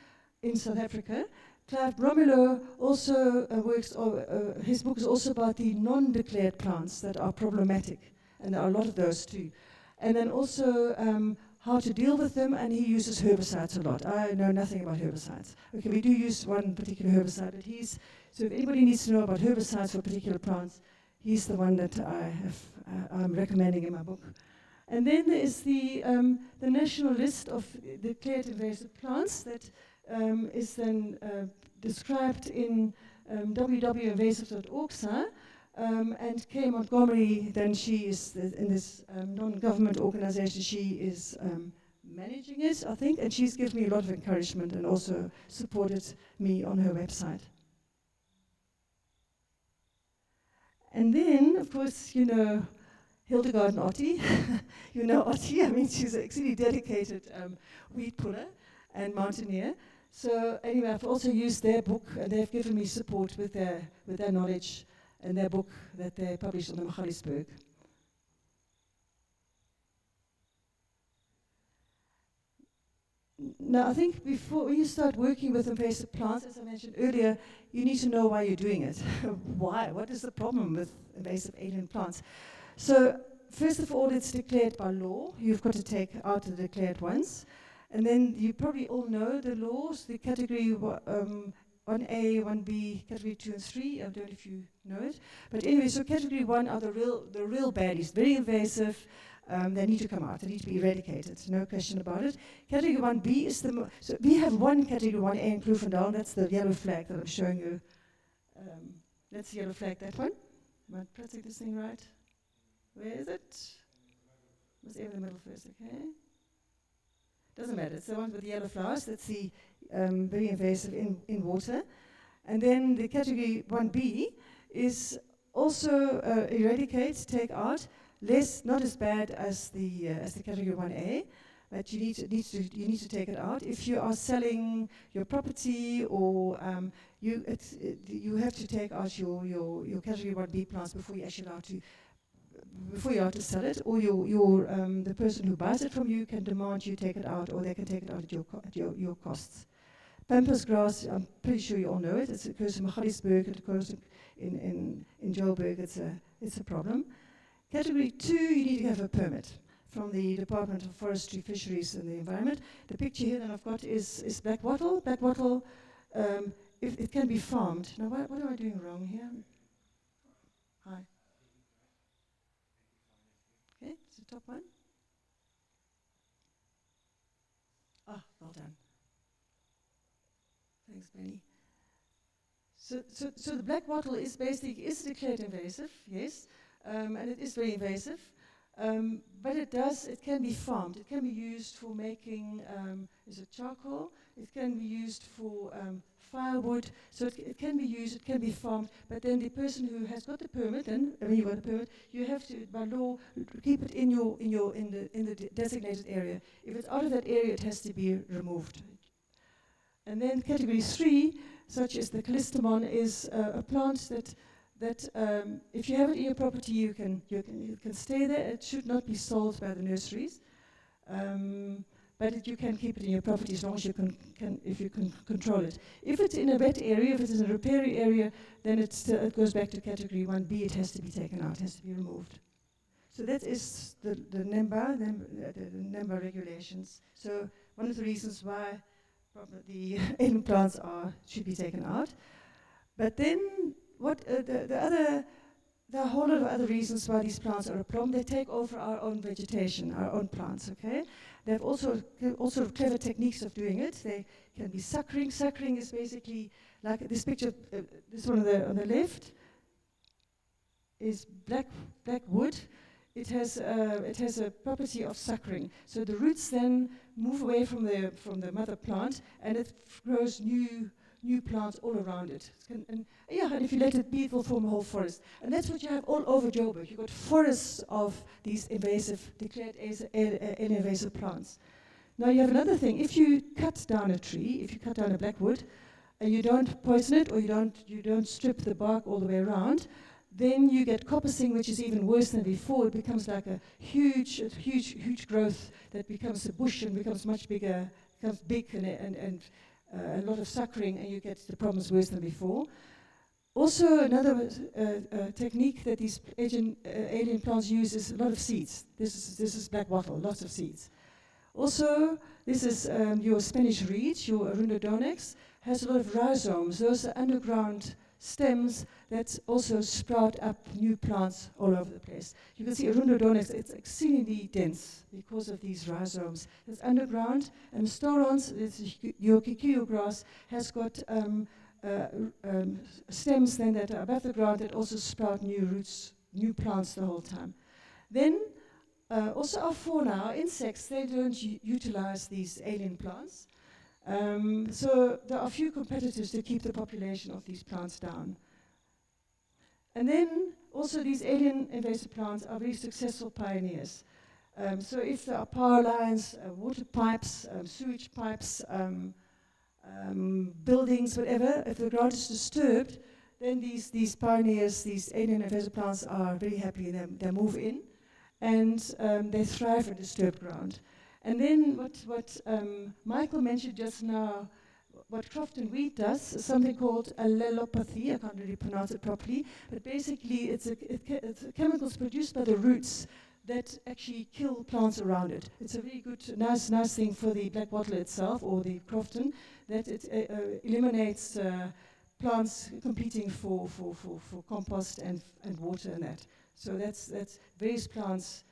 in South Africa. Clive Bromilo also his book is also about the non-declared plants that are problematic, and there are a lot of those too. And then also how to deal with them, and he uses herbicides a lot. I know nothing about herbicides. Okay, we do use one particular herbicide, but so if anybody needs to know about herbicides for particular plants, he's the one that I'm recommending in my book. And then there is the national list of declared invasive plants that is then described in www.invasive.org, and Kay Montgomery, then she is in this non-government organization, she is managing it, I think, and she's given me a lot of encouragement and also supported me on her website. And then, of course, you know, Hildegard and Otti. You know Otti, I mean, she's an extremely dedicated weed puller and mountaineer. So anyway, I've also used their book, and they've given me support with their knowledge and their book that they published on the Magaliesberg. Now, I think when you start working with invasive plants, as I mentioned earlier, you need to know why you're doing it. Why? What is the problem with invasive alien plants? So, first of all, it's declared by law. You've got to take out the declared ones. And then you probably all know the laws, the category 1A, 1B, category 2 and 3. I don't know if you know it. But anyway, so category 1 are the real baddies, very invasive. They need to come out. They need to be eradicated. No question about it. Category 1B is so we have one category 1A in Kloofendal. That's the yellow flag that I'm showing you. That's the yellow flag, that one. Am I pressing this thing right? Where is it? Must aim in the middle first, okay? Doesn't matter. It's the one with the yellow flowers. That's the very invasive in water. And then the category 1B is also eradicate, take out. Not as bad as the category 1A, but you need to take it out. If you are selling your property, or you have to take out your category 1B plants before you actually allowed to sell it, or the person who buys it from you can demand you take it out, or they can take it out at your costs. Pampas grass, I'm pretty sure you all know it. It occurs in Magaliesberg, it occurs in Joburg. It's a problem. Category 2, you need to have a permit from the Department of Forestry, Fisheries and the Environment. The picture here that I've got is black wattle. Black wattle, if it can be farmed. Now, what am I doing wrong here? Hi. Okay, it's the top one. Ah, well done. Thanks, Benny. So the black wattle is declared invasive, yes. And it is very invasive, but it can be farmed. It can be used for making, charcoal? It can be used for firewood. So it can be used, it can be farmed, but then the person who has got the permit, when you got the permit, you have to, by law, keep it in the designated area. If it's out of that area, it has to be removed. And then category 3, such as the callistemon, is a plant that if you have it in your property, you can stay there. It should not be sold by the nurseries, but you can keep it in your property as long as you can control it. If it's in a wet area, if it's in a riparian area, then it goes back to category 1B. It has to be taken out. It has to be removed. So that is the NEMBA regulations. So one of the reasons why the alien plants should be taken out, but then. There are a whole lot of other reasons why these plants are a problem. They take over our own vegetation, our own plants, okay? They have also clever techniques of doing it. They can be suckering. Suckering is basically like this picture, this one on the left is black wood. It has a property of suckering. So the roots then move away from the mother plant, and it grows new plants all around it. And if you let it be, it will form a whole forest. And that's what you have all over Joburg. You've got forests of these declared invasive plants. Now you have another thing. If you cut down a tree, if you cut down a blackwood, and you don't poison it, or you don't strip the bark all the way around, then you get coppicing, which is even worse than before. It becomes like a huge growth that becomes a bush and becomes much bigger, becomes big and a lot of suckering, and you get the problems worse than before. Also, another technique that these alien plants use is a lot of seeds. This is black wattle, lots of seeds. Also, this is your Spanish reed, your Arundodonex, has a lot of rhizomes. Those are underground stems that also sprout up new plants all over the place. You can see Arundodonex, it's exceedingly dense because of these rhizomes. It's underground, and Storons, your kikuyu grass, has got stems then that are above the ground that also sprout new roots, new plants the whole time. Then also our fauna, our insects, they don't utilize these alien plants. So there are few competitors to keep the population of these plants down. And then also these alien invasive plants are very successful pioneers. So if there are power lines, water pipes, sewage pipes, buildings, whatever, if the ground is disturbed, then these pioneers, these alien invasive plants are very happy. They move in, and they thrive on disturbed ground. And then what Michael mentioned just now, what Crofton wheat does is something called allelopathy. I can't really pronounce it properly, but basically it's chemicals produced by the roots that actually kill plants around it. It's a very good, nice thing for the black wattle itself, or the Crofton, that it eliminates plants competing for compost and water and that. So that's various plants,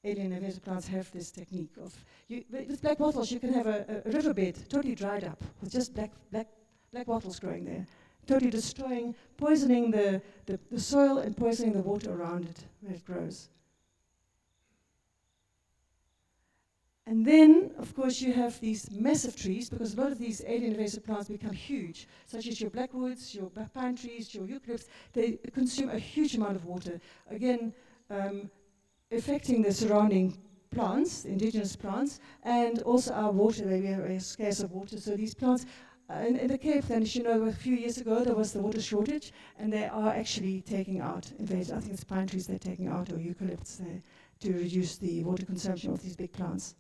alien invasive plants, have this technique of, with black wattles you can have a riverbed totally dried up with just black wattles growing there, totally destroying, poisoning the soil and poisoning the water around it where it grows. And then, of course, you have these massive trees, because a lot of these alien invasive plants become huge, such as your blackwoods, your pine trees, your eucalypts. They consume a huge amount of water, again, affecting the surrounding plants, indigenous plants, and also our water, where we are very scarce of water. So these plants, in the Cape, then, as you know, a few years ago, there was the water shortage, and they are actually taking out invasive, I think it's pine trees they're taking out, or eucalypts, to reduce the water consumption of these big plants.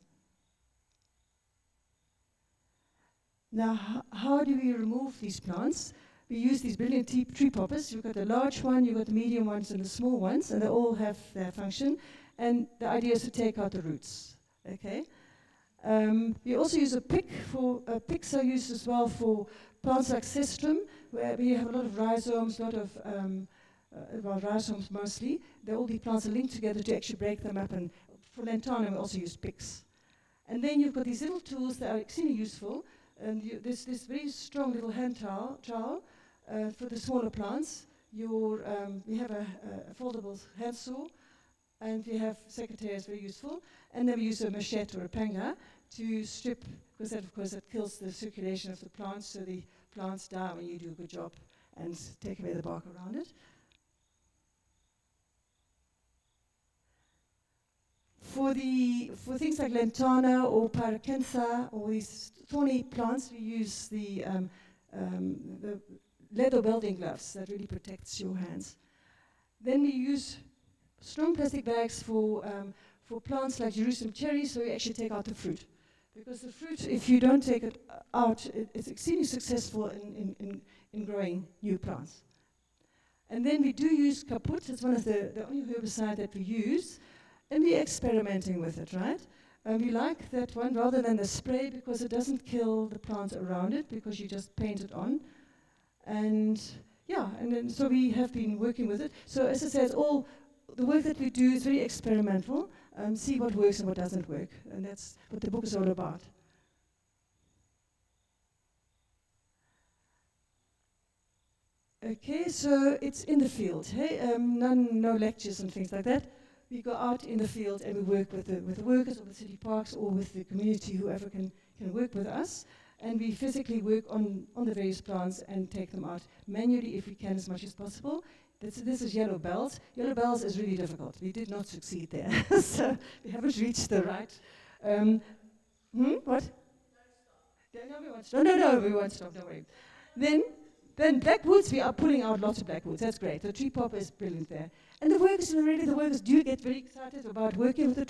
Now, how do we remove these plants? We use these brilliant tree poppers. You've got the large one, you've got the medium ones, and the small ones, and they all have their function. And the idea is to take out the roots. Okay. We also use a pick. Picks are used as well for plants like cestrum, where we have a lot of rhizomes, rhizomes mostly. All the plants are linked together to actually break them up. And for lantana, we also use picks. And then you've got these little tools that are extremely useful. And this very strong little hand trowel for the smaller plants. We have a foldable hand saw, and we have secateurs, very useful. And then we use a machete or a panga to strip, because that, of course, that kills the circulation of the plants, so the plants die when you do a good job and take away the bark around it. For things like lantana or pyracantha or these thorny plants, we use the leather welding gloves that really protects your hands. Then we use strong plastic bags for plants like Jerusalem cherries, so we actually take out the fruit. Because the fruit, if you don't take it out, it's extremely successful in growing new plants. And then we do use kaput. It's one of the only herbicide that we use. And we're experimenting with it, right? We like that one rather than the spray, because it doesn't kill the plants around it, because you just paint it on. And yeah, and then so we have been working with it. So as I said, all the work that we do is very experimental, see what works and what doesn't work. And that's what the book is all about. Okay, so it's in the field, hey? No lectures and things like that. We go out in the field and we work with the workers or with city parks or with the community, whoever can work with us. And we physically work on the various plants and take them out manually if we can, as much as possible. This is yellow bells. Yellow bells is really difficult. We did not succeed there. So we haven't reached the right. What? No, we won't stop. No, we won't stop, don't worry. Then blackwoods, we are pulling out lots of blackwoods. That's great. The tree popper is brilliant there. And the workers do get very excited about working with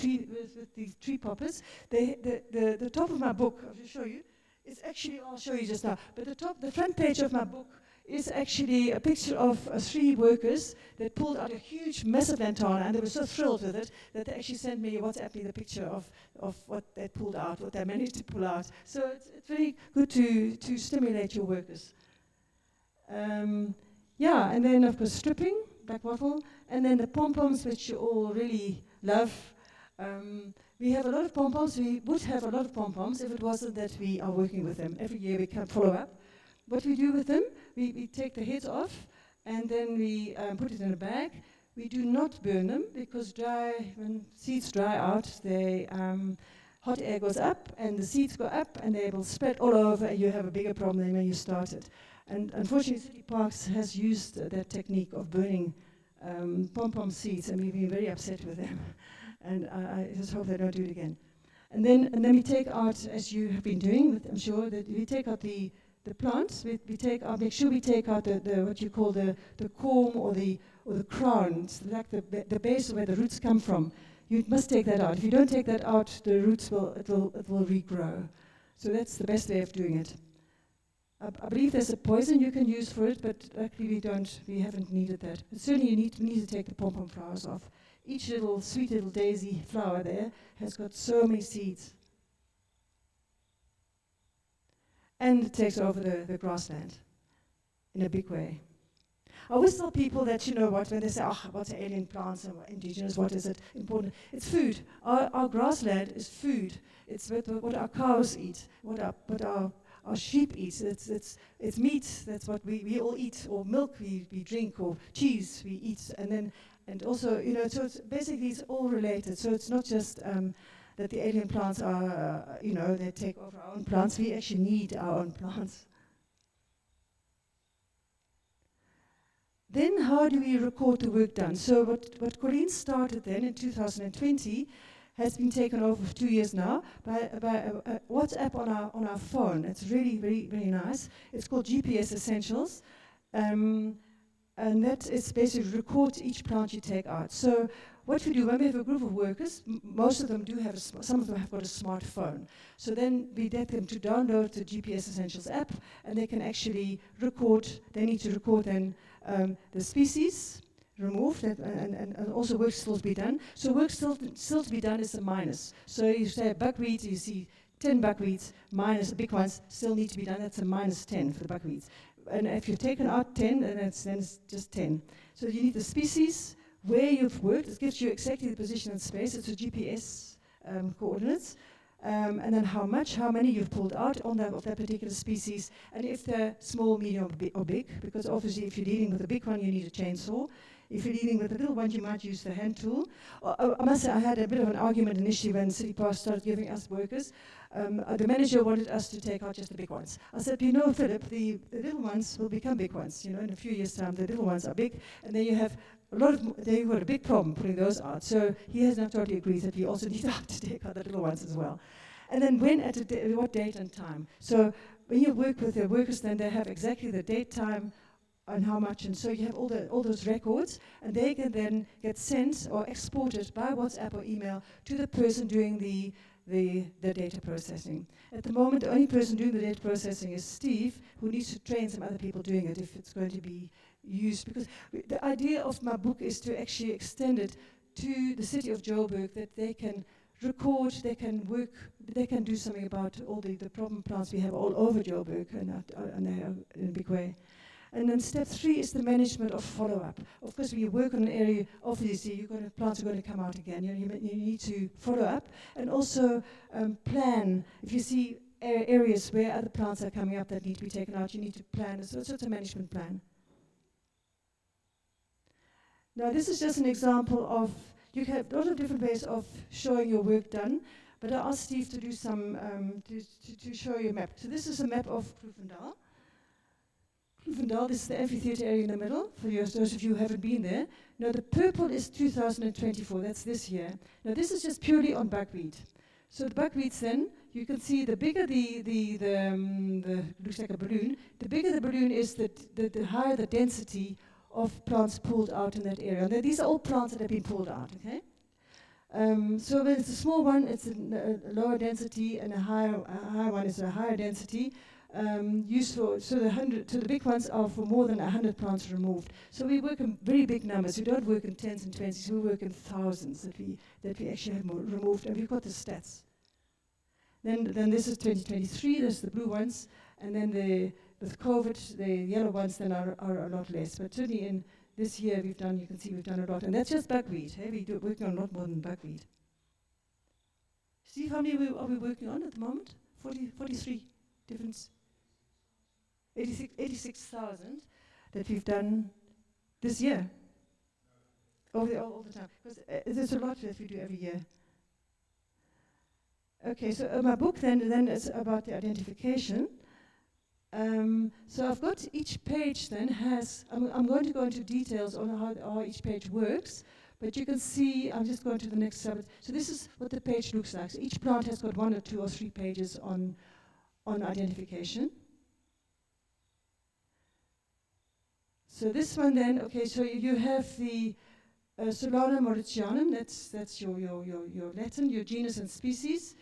these tree poppers. The top of my book, I'll just show you, is actually, I'll show you just now, but the front page of my book is actually a picture of 3 workers that pulled out a huge, massive lantana, and they were so thrilled with it that they actually sent me, WhatsApp me the picture of what they pulled out, what they managed to pull out. So it's very good to stimulate your workers. Yeah, and then of course stripping, black wattle, and then the pom-poms, which you all really love. We have a lot of pom-poms. We would have a lot of pom-poms if it wasn't that we are working with them. Every year we can follow up. What we do with them, we take the heads off, and then we put it in a bag. We do not burn them, because when seeds dry out, hot air goes up, and the seeds go up, and they will spread all over, and you have a bigger problem than when you started. And unfortunately, City Parks has used that technique of burning pom-pom seeds, and we've been very upset with them. And I just hope they don't do it again. And then we take out, as you have been doing, I'm sure, that we take out the plants. We take out, make sure we take out the what you call the corm or the crown. It's like the base where the roots come from. You must take that out. If you don't take that out, the roots will regrow. So that's the best way of doing it. I believe there's a poison you can use for it, but actually we haven't needed that. But certainly we need to take the pom-pom flowers off. Each little sweet little daisy flower there has got so many seeds. And it takes over the grassland in a big way. I always tell people that, you know what, when they say, what's alien plants and indigenous, what is it important? It's food. Our grassland is food. It's what our cows eat, what our sheep eat. It's meat, that's what we all eat, or milk we drink, or cheese we eat. And also, you know, so it's all related. So it's not just that the alien plants are, they take over our own plants. We actually need our own plants. Then how do we record the work done? So what Karin started then in 2020 has been taken over for 2 years now by a WhatsApp on our phone. It's really very, very nice. It's called GPS Essentials. And that is basically record each plant you take out. So what we do when we have a group of workers, most of them do have, some of them have got a smartphone. So then we get them to download the GPS Essentials app, and they can actually record. They need to record then the species removed, and also work still to be done. So work still to be done is a minus. So you say buckwheat, you see 10 buckwheats minus the big ones still need to be done. That's a minus 10 for the buckwheats. And if you've taken out 10, then it's just 10. So you need the species, where you've worked. It gives you exactly the position and space. It's a GPS coordinates. And then how many you've pulled out of that particular species, and if they're small, medium, or big. Because obviously if you're dealing with a big one, you need a chainsaw. If you're dealing with the little ones, you might use the hand tool. I must say I had a bit of an argument initially when City Pass started giving us workers. The manager wanted us to take out just the big ones. I said, Philip, the little ones will become big ones. In a few years' time, the little ones are big, and then you have they've got a big problem putting those out. So he has not totally agreed that we also need to take out the little ones as well. And then when at what date and time. So when you work with the workers, then they have exactly the date, time, and how much, and so you have all those records, and they can then get sent or exported by WhatsApp or email to the person doing the data processing. At the moment, the only person doing the data processing is Steve, who needs to train some other people doing it if it's going to be used. Because the idea of my book is to actually extend it to the city of Joburg, that they can record, they can work, they can do something about all the problem plants we have all over Joburg and in a big way. And then step 3 is the management of follow-up. Of course, when you work on an area, obviously plants are going to come out again. You need to follow up and also plan. If you see areas where other plants are coming up that need to be taken out, you need to plan. So it's a management plan. Now, this is just an example of, you have a lot of different ways of showing your work done, but I asked Steve to do some, to show you a map. So this is a map of Kloofendal. Kloofendal, this is the amphitheater area in the middle, for those of you who haven't been there. Now the purple is 2024, that's this year. Now this is just purely on buckwheat. So the buckwheats then, you can see the bigger the looks like a balloon, the bigger the balloon is, the higher the density of plants pulled out in that area. Now these are all plants that have been pulled out, okay? So when it's a small one, it's a lower density, and a higher one is a higher density. So the big ones are for more than 100 plants removed. So we work in very big numbers. We don't work in 10s and 20s. We work in thousands that we actually have removed, and we've got the stats. Then this is 2023. There's the blue ones, and then with COVID, the yellow ones then are a lot less. But certainly in this year you can see we've done a lot, and that's just buckwheat. Hey? We're working on a lot more than buckwheat. Steve, how many are we working on at the moment? 43 different. 86,000 that we've done this year. All the time. Because there's a lot that we do every year. Okay, so my book then is about the identification. So I've got each page then has, I'm going to go into details on how each page works, but you can see, I'm just going to the next slide. So this is what the page looks like. So each plant has got 1 or 2 or 3 pages on identification. So this one then, okay, so you have the Solanum mauritianum, that's your Latin, your genus and species.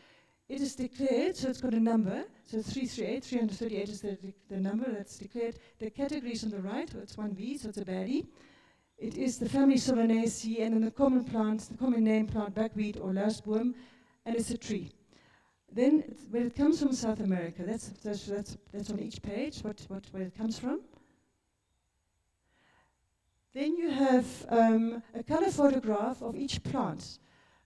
It is declared, so it's got a number, so 338 is the number that's declared. The categories on the right, so it's 1B, so it's a baddie. It is the family Solanaceae, and then the common plant, the common name plant, buckwheat or louseboom, and it's a tree. Then, when it comes from South America, that's on each page, where it comes from. Then you have a color photograph of each plant,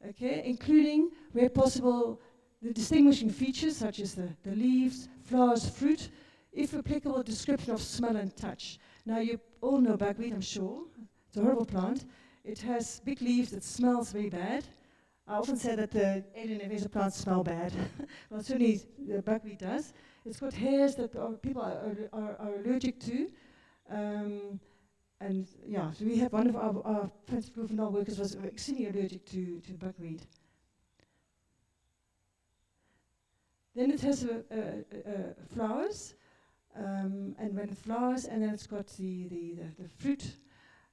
okay, including, where possible, the distinguishing features such as the leaves, flowers, fruit, if applicable, description of smell and touch. Now you all know buckwheat, I'm sure. It's a horrible plant. It has big leaves, it smells very bad. I often say that the alien invasive plants smell bad. Well, certainly the buckwheat does. It's got hairs that people are allergic to. And yeah, so we have one of our Kloofendal workers was extremely allergic to buckwheat. Then it has flowers, and when it flowers, and then it's got the fruit,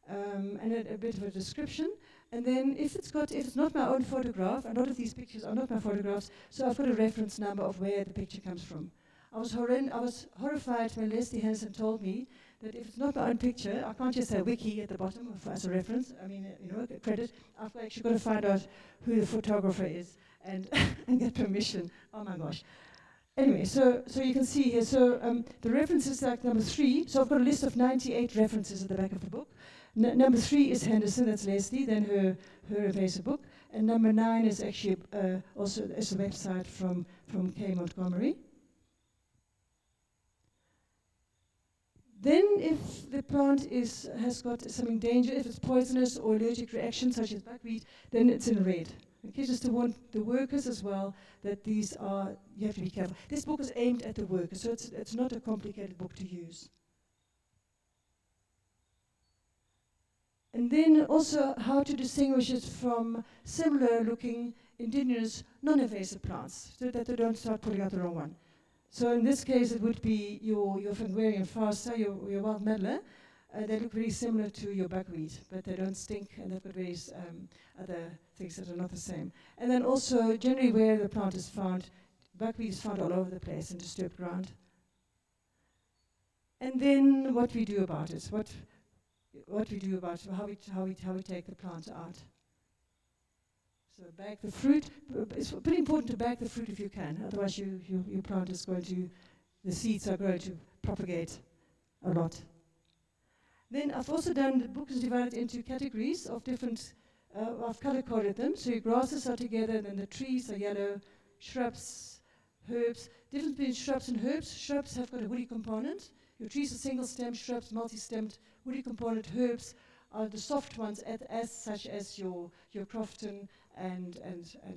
and a bit of a description. And then if it's not my own photograph, a lot of these pictures are not my photographs, so I've got a reference number of where the picture comes from. I was horrified when Leslie Hansen told me that if it's not my own picture, I can't just say wiki at the bottom as a reference. I mean, credit. I've actually got to find out who the photographer is and get permission. Oh my gosh. Anyway, so you can see here. So the reference is like number 3. So I've got a list of 98 references at the back of the book. Number 3 is Henderson. That's Leslie. Then her invasive book. And number 9 is actually also a website from K. Montgomery. Then if the plant has got some danger, if it's poisonous or allergic reaction such as buckwheat, then it's in red. Okay, just to warn the workers as well that these are, you have to be careful. This book is aimed at the workers, so it's not a complicated book to use. And then also how to distinguish it from similar looking indigenous non-invasive plants so that they don't start putting out the wrong one. So in this case, it would be your Fenguarian fasta, your wild medlar. They look very similar to your buckwheat, but they don't stink, and they've got various other things that are not the same. And then also, generally where the plant is found, buckwheat is found all over the place in disturbed ground. And then what we do about it, what we do about it, how we take the plants out. So bag the fruit. It's pretty important to bag the fruit if you can. Otherwise, your plant is going to, the seeds are going to propagate a lot. Then I've also done, the book is divided into categories of different, I've color-coded them. So your grasses are together, then the trees are yellow, shrubs, herbs. Difference between shrubs and herbs. Shrubs have got a woody component. Your trees are single-stemmed, shrubs multi-stemmed, woody component. Herbs are the soft ones, such as your Crofton and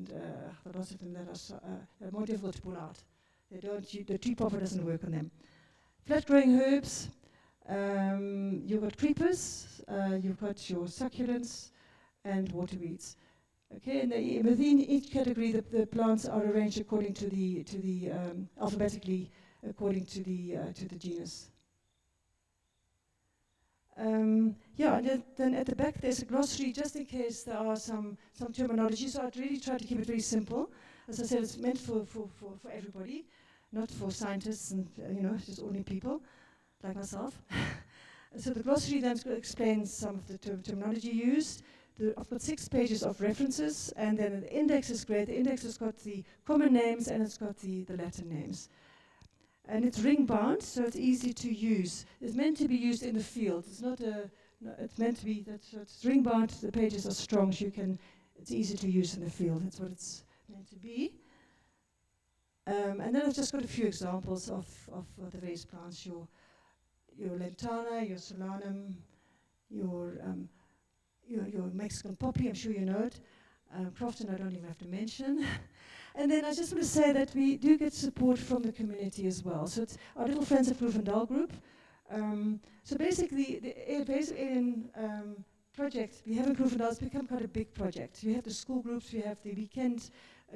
the rest of them that are more difficult to pull out. They don't. The tree popper doesn't work on them. Flat-growing herbs. You've got creepers. You've got your succulents and waterweeds. Okay, and within each category, the plants are arranged according to the alphabetically according to the genus. Yeah, and then at the back there's a glossary just in case there are some terminology. So I'd really try to keep it very simple. As I said, it's meant for everybody, not for scientists and just ordinary people like myself. So the glossary then explains some of the terminology used. I've got 6 pages of references, and then the index is great. The index has got the common names and it's got the Latin names. And it's ring bound, so it's easy to use. It's meant to be used in the field. It's not it's meant to be so it's ring bound. The pages are strong, so it's easy to use in the field. That's what it's meant to be. And then I've just got a few examples of the various plants. Your lantana, your solanum, your Mexican poppy. I'm sure you know it. Crofton, I don't even have to mention. And then I just want to say that we do get support from the community as well. So it's our little Friends of Kloofendal group. So basically, the Invasive Alien project we have in Kloofendal has become quite a big project. We have the school groups, we have the weekend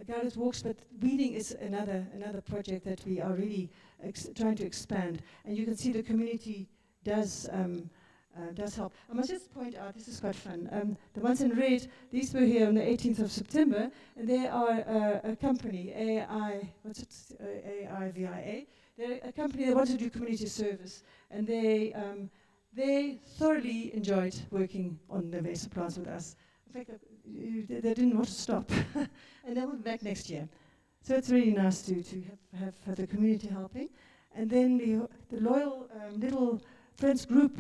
guided walks, but weeding is another project that we are really trying to expand. And you can see the community does help. I must just point out, this is quite fun. The ones in red, these were here on the 18th of September, and they are a company, AIVIA. They're a company that wants to do community service, and they thoroughly enjoyed working on the invasive plants with us. In fact, they didn't want to stop, and they will be back next year. So it's really nice to have the community helping. And then the loyal little friends group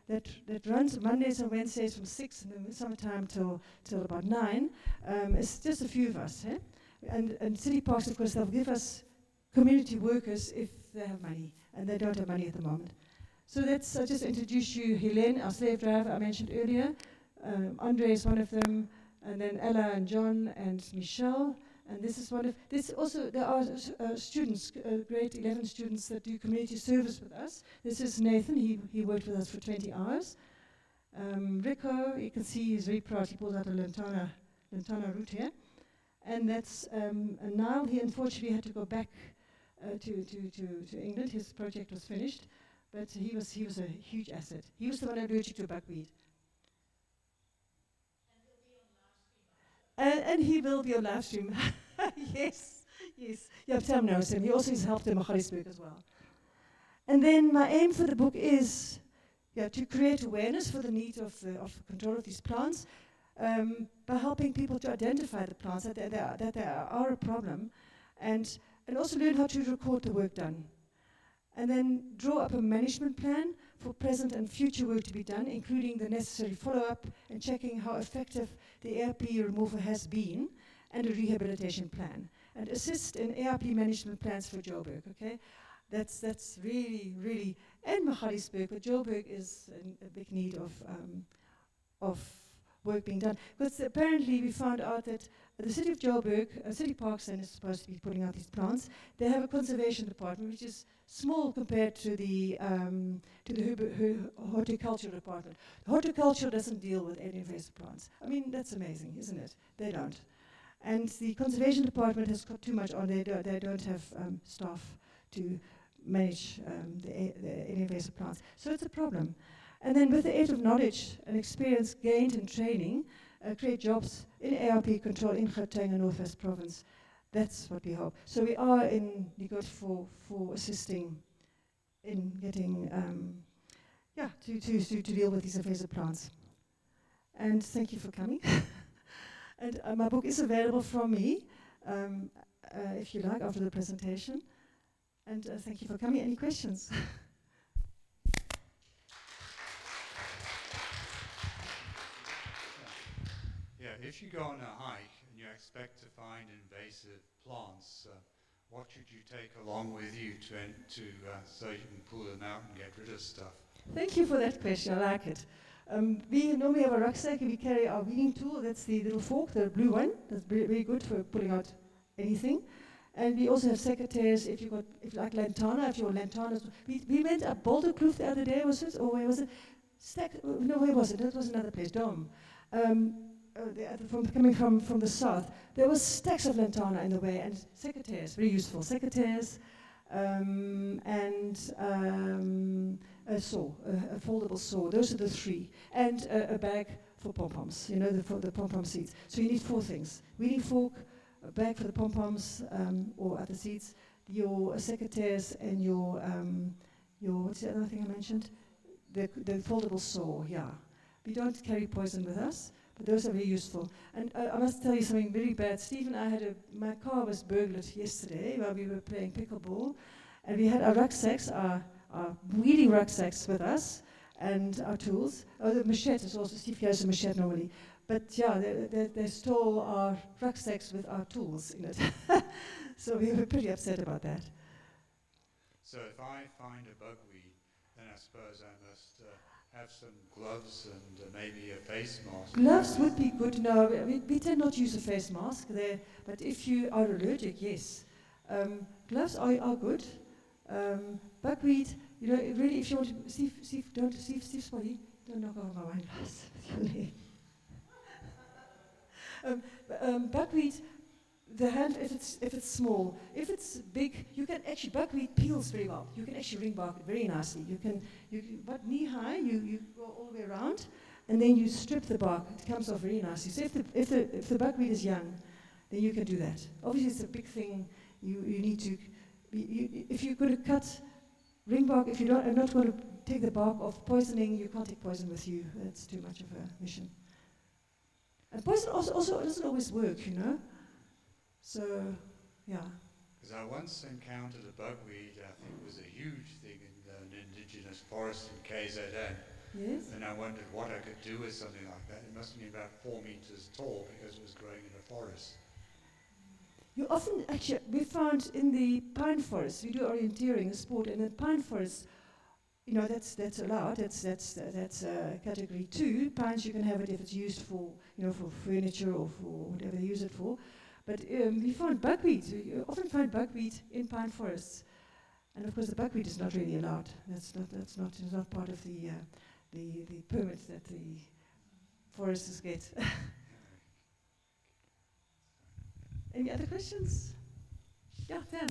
that runs Mondays and Wednesdays from 6 in the summertime till about 9. It's just a few of us. And city parks, of course, they'll give us community workers if they have money, and they don't have money at the moment. So let's just introduce you Helene, our slave driver I mentioned earlier. Andre is one of them, and then Ella and John and Michelle. And this is also, there are students, grade 11 students that do community service with us. This is Nathan, he worked with us for 20 hours. Rico, you can see he's very proud, he pulled out a Lantana route here. And that's Niall, he unfortunately had to go back to England, his project was finished, but he was a huge asset. He was the one allergic to buckwheat. And he will be on live stream. Yes. Yeah, Tam knows him. He also has helped in Magaliesberg as well. And then my aim for the book is to create awareness for the need of control of these plants by helping people to identify the plants, that they are a problem, and also learn how to record the work done. And then draw up a management plan for present and future work to be done, including the necessary follow-up and checking how effective the ARP removal has been, and a rehabilitation plan. And assist in ARP management plans for Joburg, okay? That's really, and Magaliesberg, but Joburg is in a big need of work being done. Because apparently we found out that the city of Joburg, City Parks then is supposed to be putting out these plants, they have a conservation department, which is small compared to the horticulture department. Horticulture doesn't deal with any invasive plants. I mean, that's amazing, isn't it? They don't. And the conservation department has got too much on. They don't have staff to manage the invasive plants. So it's a problem. And then with the aid of knowledge and experience gained in training, create jobs in ARP control in Gauteng and North West Province. That's what we hope. So we are in Nigot for assisting in getting, to deal with these invasive plants. And thank you for coming. And my book is available from me, if you like, after the presentation. And thank you for coming. Any questions?
Yeah, if you go on a hike and you expect to find invasive plants, what should you take along with you so you can pull them out and get rid of stuff?
Thank you for that question. I like it. We normally have a rucksack and we carry our weeding tool. That's the little fork, the blue one. That's very good for pulling out anything. And we also have secateurs if you like lantana, if your lantanas. We went up Boulder Kloof the other day, was it? Or where was it? No, where was it? That was another place, Dome. Coming from the south, there was stacks of lantana in the way, and secateurs, very useful. Secateurs, and a saw, a foldable saw. Those are the three. And a bag for pom-poms, for the pom-pom seeds. So you need 4 things. Weeding fork, a bag for the pom-poms or other seeds, your secateurs, and your what's the other thing I mentioned? The foldable saw, yeah. We don't carry poison with us, but those are very useful. And I must tell you something very bad. Steve and I my car was burglared yesterday while we were playing pickleball, and we had our rucksacks, our weeding rucksacks with us, and our tools. Oh, the machetes also. Steve carries a machete normally. But yeah, they stole our rucksacks with our tools in it. So we were pretty upset about that.
So if I find a bugweed, then I suppose I must have some gloves and maybe a face mask?
Gloves would be good. No, we tend not to use a face mask there, but if you are allergic, yes. Gloves are good. Buckwheat, you know, really, if you want to, Steve Spotty, don't knock over my wine glass with your leg. Buckwheat, the hand, if it's small, if it's big, you can actually, buckwheat peels very well. You can actually ring bark it very nicely. But knee high, you go all the way around, and then you strip the bark. It comes off very nicely. So if the buckwheat is young, then you can do that. Obviously, it's a big thing. You need to, if you're going to cut ring bark, if you're not going to take the bark off, poisoning, you can't take poison with you. That's too much of a mission. And poison also doesn't always work, you know. So, yeah.
Because I once encountered a bugweed, I think it was a huge thing in an indigenous forest in KZN.
Yes.
And I wondered what I could do with something like that. It must have been about 4 meters tall because it was growing in a forest.
You often, actually, we found in the pine forests, we do orienteering, a sport, and in pine forests, you know, that's allowed. That's category 2. Pines, you can have it if it's used for, you know, for furniture or for whatever they use it for. But we found buckwheat. You often find buckwheat in pine forests, and of course the buckwheat is not really allowed. It's not part of the permits that the foresters get. Any other questions? Yeah, Dan.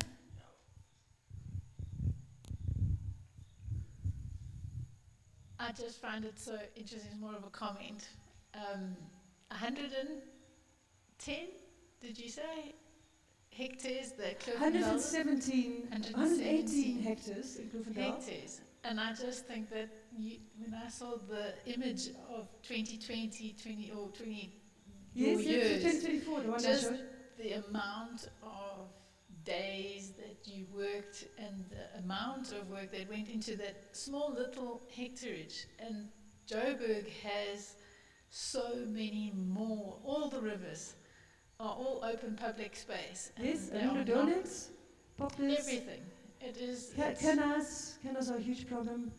I just find it so interesting. It's more of a comment. 110, did you say? Hectares, the Kloofendal?
118 hectares in Kloofendal.
Hectares. And I just think that when I saw the image of 2020, 20
yes,
years,
2024, the one
just
I showed.
the amount of days that you worked and the amount of work that went into that small little hectareage. And Joburg has so many more. All the rivers are all open public space.
Yes,
they
and
are
rhododendrons, poplars.
everything. It is.
Cannas are a huge problem.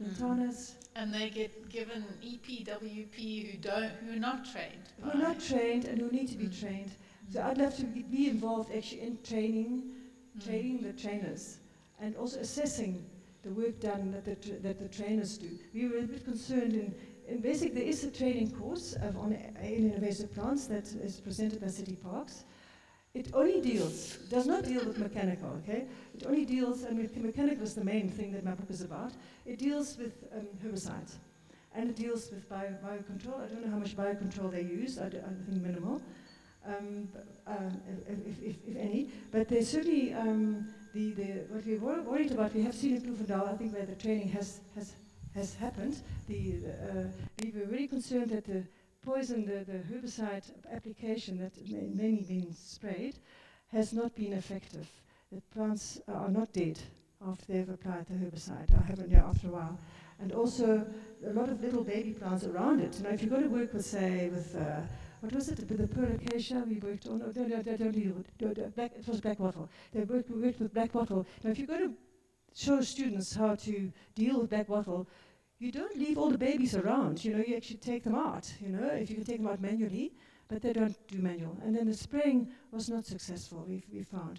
Lantanas.
And they get given EPWP who are not trained.
Who are not trained and who need to be trained. So I'd love to be involved actually in training the trainers, and also assessing the work done that the trainers do. We were a bit concerned in basic, there is a training course on alien invasive plants that is presented by City Parks. It only does not deal with mechanical, okay? It only deals, and mechanical is the main thing that my book is about. It deals with herbicides, and it deals with biocontrol. I don't know how much biocontrol they use, I think minimal. If any, but there's certainly what we're worried about. We have seen in Kloofendal, I think, where the training has happened. We were very concerned that the poison, the herbicide application that mainly been sprayed, has not been effective. The plants are not dead after they've applied the herbicide. I haven't, after a while, and also a lot of little baby plants around it. Now, if you go to work with, say, what was it? With the pearl acacia, we worked on. It was black wattle. We worked with black wattle. Now, if you're going to show students how to deal with black wattle, you don't leave all the babies around. You know, you actually take them out. You know, if you can take them out manually, but they don't do manual. And then the spraying was not successful. We found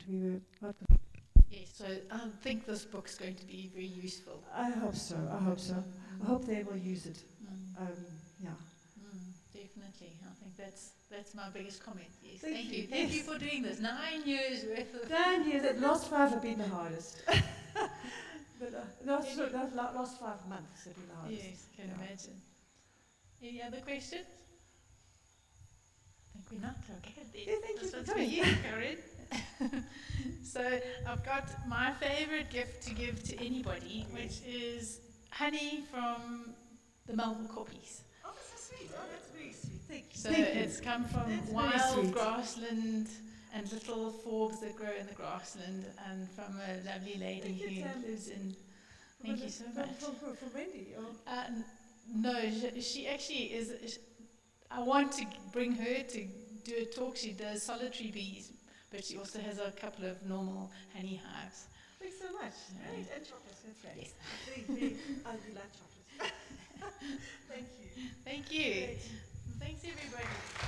Yes, so I think this book's going to be very useful.
I hope so. I hope they will use it. Yeah.
Definitely. I think that's my biggest comment. Yes.
Thank you.
Thank you for doing this. 9 years worth of
9 years. The last 5 have been the hardest. But last 5 months have been the hardest.
Yes, can imagine. Any other questions? I think we're not okay.
Yeah, thank you
This
for
one's for
coming.
you, Karin. So I've got my favorite gift to give to anybody, which is honey from the Melbourne Corpies.
Oh, that's so sweet. Oh, that's very sweet. Thank you.
So
Thank you.
it's come from
That's very
wild
sweet.
grassland and little forbs that grow in the grassland, and from a lovely lady
Thank you,
who
Tam.
lives in. Thank you so much.
From Wendy? Or?
No, she actually is. I want to bring her to do a talk. She does solitary bees, but she also has a couple of normal honey hives.
Thanks so much. Right, and chocolates, that's right.
Yes.
Very, I like chocolates.
Thank you. Thanks, everybody.